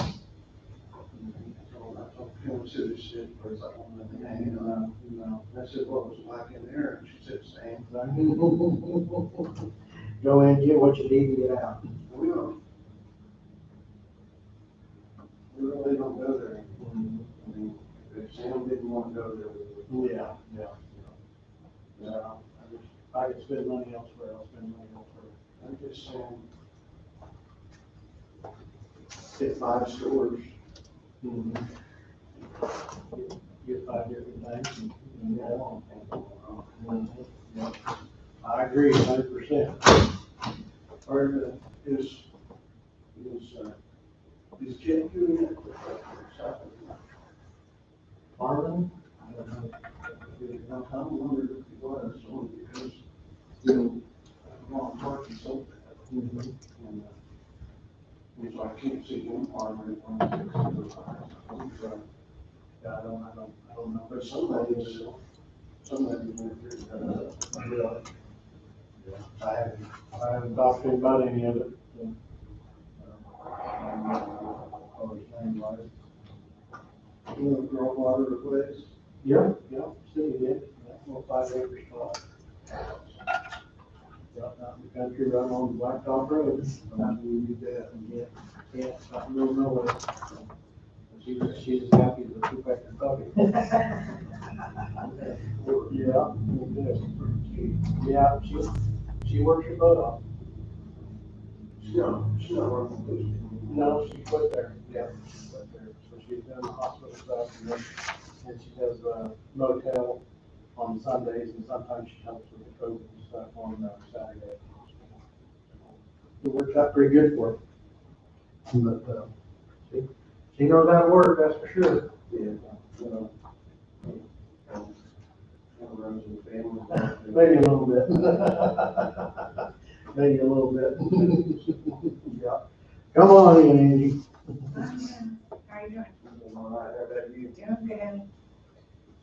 I told Kim, said it shit, but it's like, I said, what was it like in there? And she said, same. Go in, get what you need to get out. We really don't go there. I mean, if Sam didn't want to go there, we would. Yeah. I could spend money elsewhere, I'll spend money elsewhere. I'm just saying, hit 5 stores. Get 5 different things and go on. Yeah. I agree 100%. Or is Jim doing it? Marvin? I don't know. I wonder if he was, only because, Ron Park is so bad. And so I can't see him farming on the yeah, I don't know. But somebody went through I haven't talked to him about any of it. You know, grow water replace? Yeah, city did. That little 5 acre spot. Out in the country, right on the Blacktop Road. We did that and it's not real nowhere. She's as happy as a 2 acre puppy. Yeah, she works her butt off. She's not working Tuesday. No, she quit there. Yeah, she quit there. So she's done the hospital stuff and she does motel on Sundays and sometimes she helps with the COVID stuff on Saturday. It works out pretty good for her. But she knows how to work, that's for sure. Yeah. Runs in the family. Maybe a little bit. Maybe a little bit. Yeah. Come on in, Angie. How are you doing? All right, how about you? Doing good.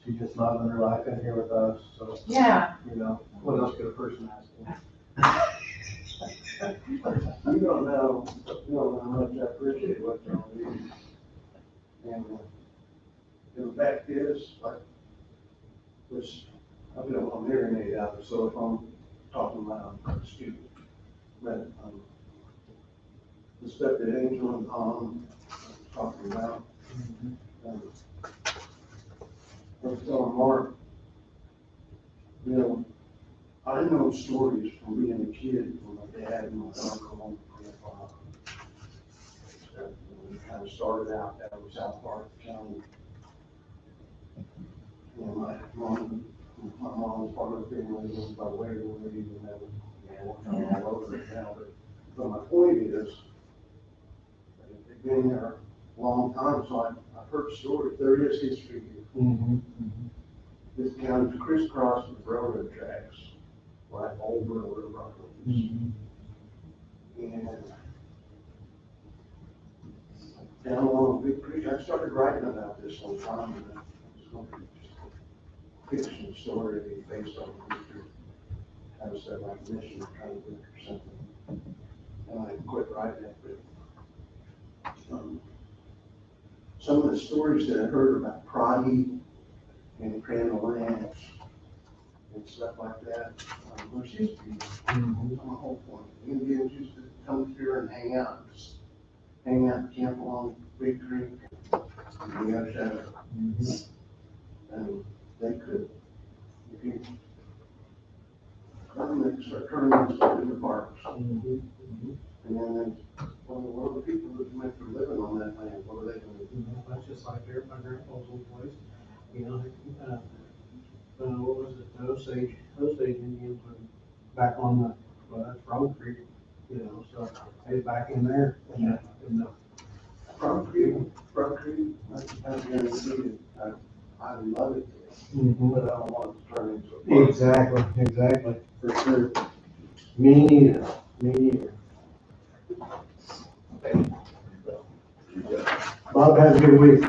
She's just loving her life in here with us, so. Yeah. What else could a person ask for? You don't know how much I appreciate what y'all do. And the fact is, like, which I don't want to marinate out of, so if I'm talking loud, excuse me. But the stuff that Angel and Tom was talking about, I was telling Mark, I know stories from being a kid from my dad and my uncle and grandpa. We kind of started out down in South Park County. My mom was part of the family, was by way of the lead, and that was, all over it now. But my point is, they've been here a long time, so I've heard stories. There is history here. This county's crisscrossed with railroad tracks, like old railroad roads. And down along Big Creek, I started writing about this one time, and it's going to be just a fiction story based on history. I was at like mission kind of book or something. And I quit writing it, but some of the stories that I heard about Prodi and Crandall Ranch and stuff stuff like that, which used to be on the whole point. Indians used to come through and hang out, camp along Big Creek, on the other side of it. And they could, if you, tournaments in the parks. And then, well, what are the people that make their living on that land, what are they gonna do? That's just like there, my grandpa's old place, you know, what was it, the Osage Indians were back on the, well, that's Rock Creek, you know, so they back in there, in the Front Creek, I'm gonna see it, I love it, but I don't want it to turn into a park. Exactly, for sure. Me neither. Bob, have a good week.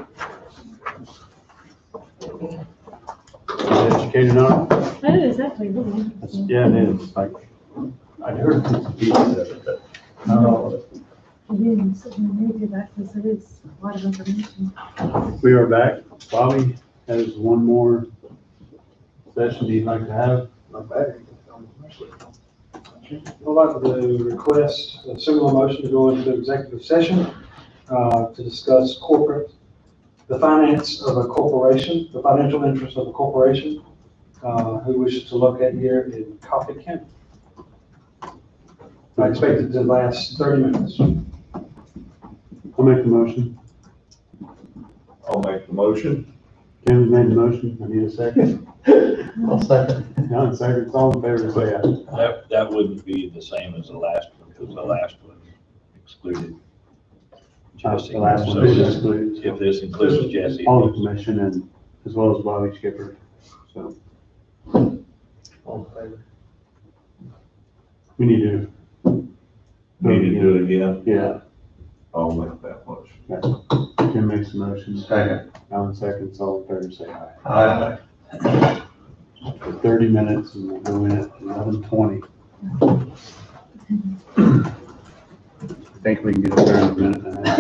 Educated on it? I didn't exactly, really. Yeah, it is, like, I heard bits and pieces of it, but not all of it. Yeah, so when we do that, because it is a lot of information. We are back. Bobby has one more session he'd like to have. Not bad. I'd like to request a similar motion to go into executive session to discuss the finance of a corporation, the financial interest of a corporation who wishes to locate here in Coffee County. I expect it to last 30 minutes. I'll make the motion. I'll make the motion. Ken's made the motion. I need a second. I'll second. John seconds. All in favor, say aye. That wouldn't be the same as the last one, because the last one excluded Jesse. The last one So is excluded. if this includes Jesse. All the commission and as well as Bobby Skipper. So All in favor? we need to. Need to do it again. Yeah. I'll make that motion. Kim makes the motion. Second. Alan seconds. All in favor, say aye. Aye. For 30 minutes and we'll go in at 11:20. I think we can get it there in a minute and a half.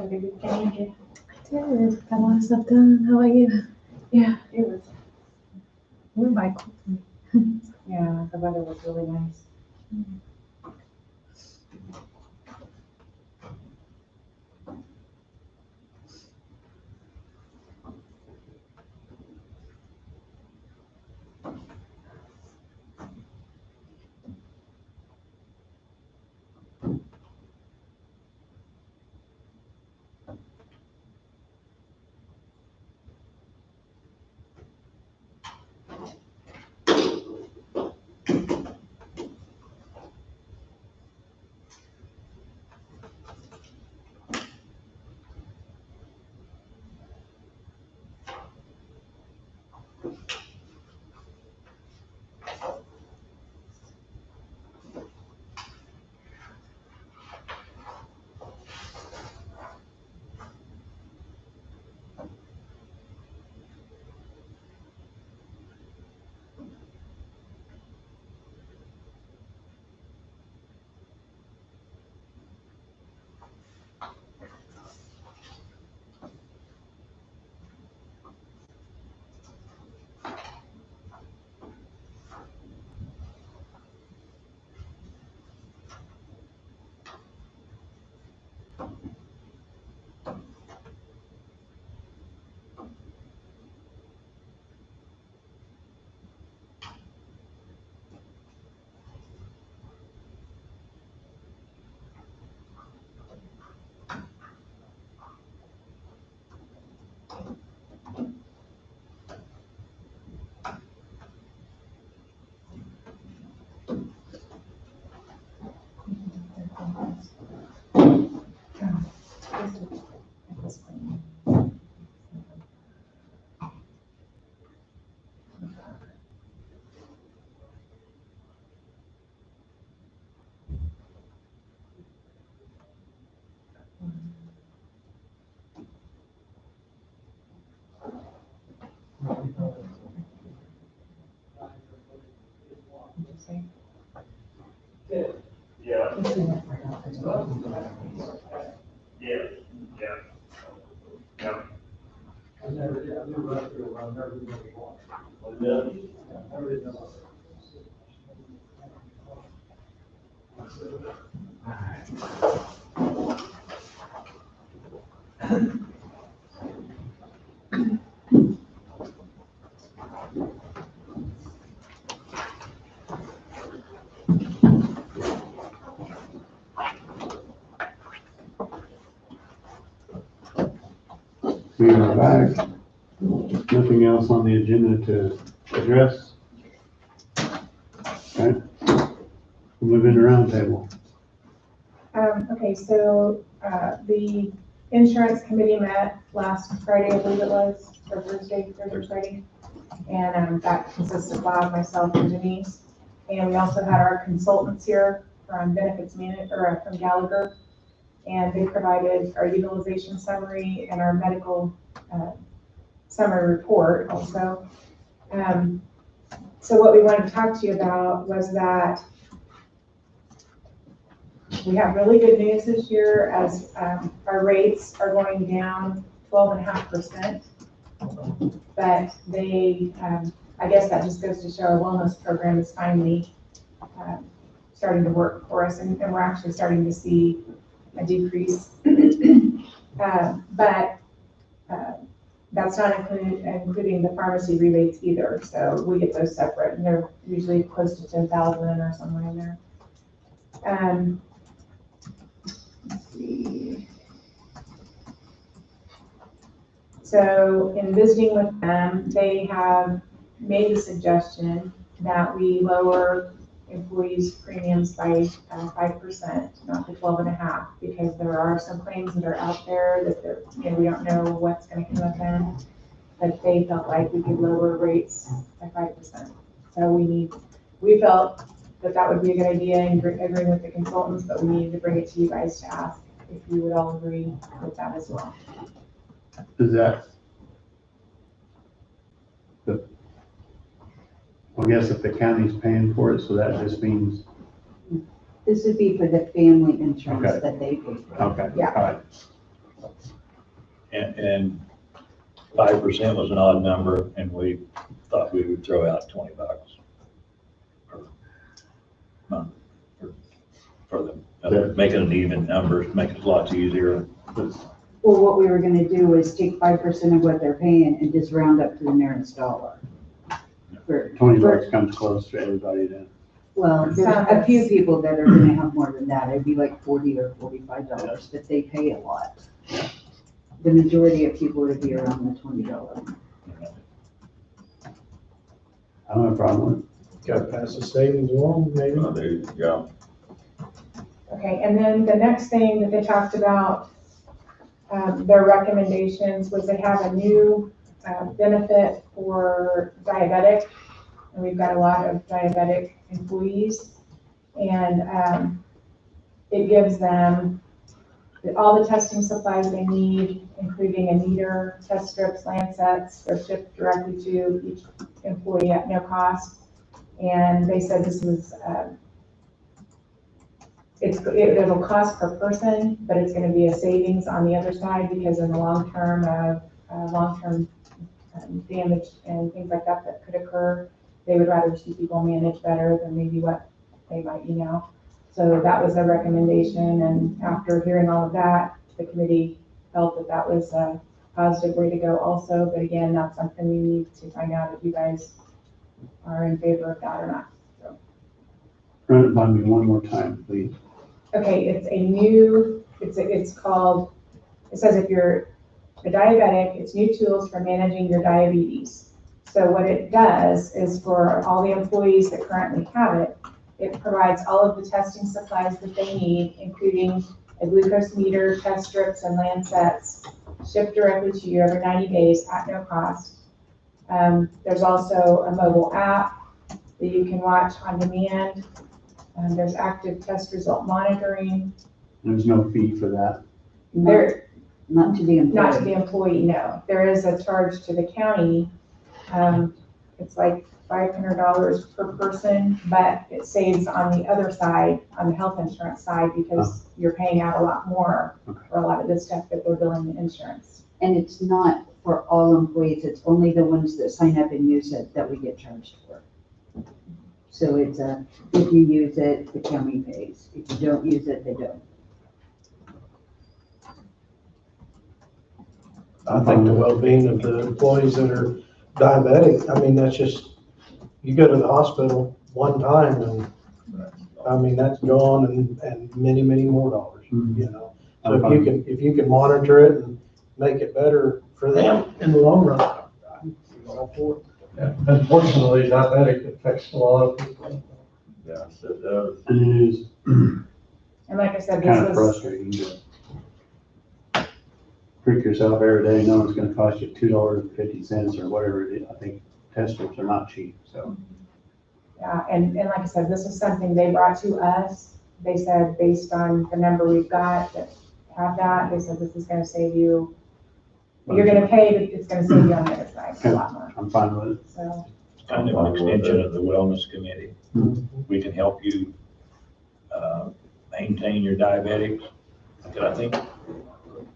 have a good weekend. Did, got a lot of stuff done. How about you? Yeah, it was, Went by quickly. yeah, the weather was really nice. We are back. Nothing else on the agenda to address. Okay. We'll move into roundtable. Okay, so, the insurance committee met last Friday, I believe it was, or Thursday, Friday. And, that consists of Bob, myself, and Denise. And we also had our consultants here from Benefits from Gallagher. And they provided our utilization summary and our medical, summary report also. So what we wanted to talk to you about was that we have really good news this year as our rates are going down 12.5%. But they, I guess that just goes to show our wellness program is finally starting to work for us, and we're actually starting to see a decrease. But that's not including the pharmacy rebates either. So we get those separate, and they're usually close to 10,000 or somewhere in there. Let's see. So in visiting with them, they have made the suggestion that we lower employees' premiums by 5%, not the 12.5, because there are some claims that are out there that we don't know what's going to come up in, but they felt like we could lower rates by 5%. So we felt that would be a good idea, and agreeing with the consultants, but we needed to bring it to you guys to ask if you would all agree with that as well. Is that I guess if the county's paying for it, so that just means. This would be for the family insurance Okay. that they pay for. Okay. Yeah. All right. And 5% was an odd number, and we thought we would throw out $20 per month for them. Making it even numbers, make it lots easier. Well, what we were gonna do was take 5% of what they're paying and just round up to the nearest dollar. $20 comes close to everybody then. Well, there's a few people that are gonna have more than that. It'd be like $40 or $45, but they pay a lot. The majority of people would be around the $20. I don't have a problem with it. Got to pass the savings along, maybe? Oh, there you go. Okay, and then the next thing that they talked about, their recommendations was they have a new benefit for diabetic, and we've got a lot of diabetic employees, and it gives them all the testing supplies they need, including a meter, test strips, Lancets. They're shipped directly to each employee at no cost. And they said this was, it'll cost per person, but it's going to be a savings on the other side because in the long term damage and things like that that could occur, they would rather see people manage better than maybe what they might be now. So that was their recommendation, and after hearing all of that, the committee felt that that was a positive way to go also, but again, that's something we need to find out if you guys are in favor of that or not. So. Run it by me one more time, please. Okay, it's a new, it's called, it says if you're a diabetic, it's new tools for managing your diabetes. So what it does is for all the employees that currently have it, it provides all of the testing supplies that they need, including a glucose meter, test strips, and Lancets, shipped directly to you every 90 days at no cost. There's also a mobile app that you can watch on demand. There's active test result monitoring. There's no fee for that. Not to the employee. Not to the employee, no. There is a charge to the county. It's like $500 per person, but it saves on the other side, on the health insurance side, because you're paying out a lot more for a lot of this stuff that they're billing the insurance. And it's not for all employees, it's only the ones that sign up and use it that we get charged for. So it's if you use it, the county pays. If you don't use it, they don't. I think the well-being of the employees that are diabetic, I mean, that's just, you go to the hospital one time and, I mean, that's gone and many, many more dollars, you know? So if you can monitor it and make it better for them in the long run, I'm all for it. Yeah, unfortunately, diabetic affects a lot of people. Yes, it does. It is And like I said, kind of this was, frustrating to freak yourself every day knowing it's gonna cost you $2.50 or whatever it is. I think test strips are not cheap, so. yeah, and like I said, this is something they brought to us. They said, based on the number we've got that have that, they said this is gonna save you, you're gonna pay, but it's gonna save you on the other side a lot more. I'm fine with it. So, It's kind of an extension of the wellness committee. We can help you maintain your diabetics. I think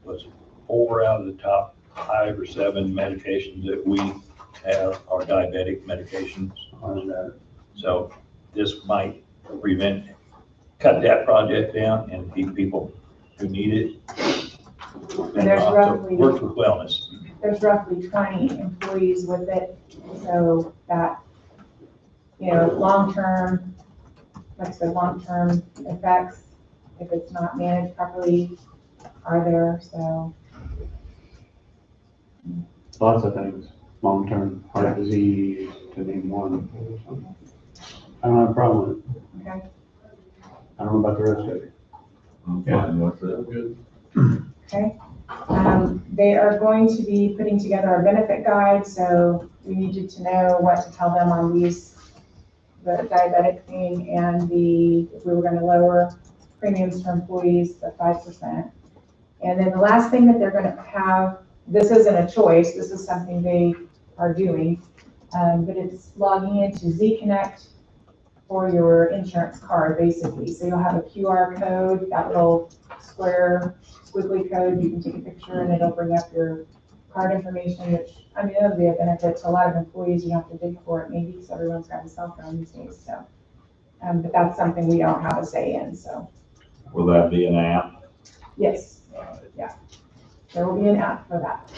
was 4 out of the top 5 or 7 medications that we have are diabetic medications. So this might cut that project down and keep people who need it. And there's roughly, works with wellness. there's roughly 20 employees with it, so that, you know, long-term, like I said, long-term effects, if it's not managed properly, are there, so. Lots of things, long-term heart disease, to name one. I don't have a problem with it. Okay. I don't know about the rest of it. I'm fine with it. Okay. They are going to be putting together a benefit guide, so we need you to know what to tell them on these, the diabetic thing and if we were going to lower premiums for employees to 5%. And then the last thing that they're going to have, this isn't a choice, this is something they are doing, but it's logging into Z-Connect for your insurance card, basically. So you'll have a QR code that will square squiggly code, you can take a picture and it'll bring up your card information, which, I mean, it'll be a benefit to a lot of employees. You don't have to dig for it maybe, because everyone's got a cell phone these days, so. But that's something we don't have a say in, so, Will that be an app? yes, yeah. There will be an app for that.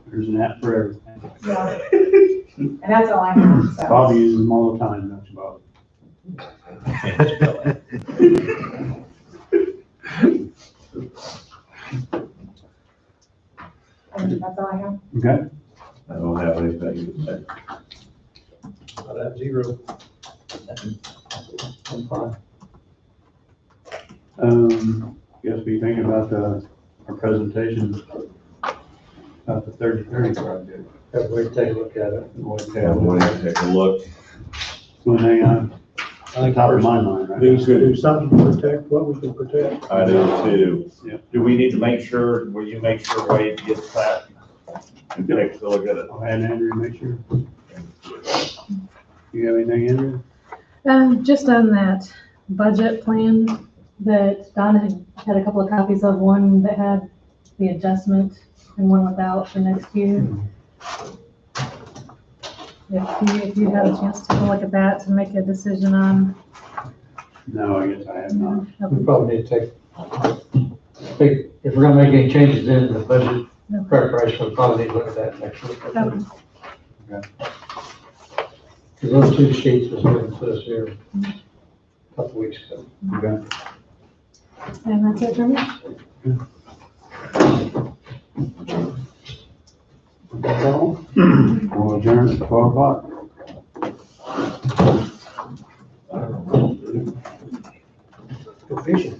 There's an app for everything. Yeah. And that's all I have, so. Bobby uses them all the time, don't you, Bob? And that's all I have. Okay. I don't have anything to say. I'd have zero. I'm fine. Guess we thinking about our presentation about the 30/30 project. Everybody take a look at it. Everybody take a look. One thing on top of my mind right We now. should do something to protect what we can protect. I do too. Yeah. Do we need to make sure, will you make sure Wade gets that? And takes a look at it. I'll add Andrew, make sure. You have anything, Andrew? Just on that budget plan that Donna had a couple of copies of, one that had the adjustment and one without for next year. If you had a chance to take a look at that to make a decision on. No, I guess I have not. We probably need to take, if we're gonna make any changes in the budget preparation, we probably need to look at that next week. Okay. Because those two sheets was given to us here a couple weeks ago. Okay. And that's it for me. That's all? We'll adjourn at 12 o'clock. Go fishing.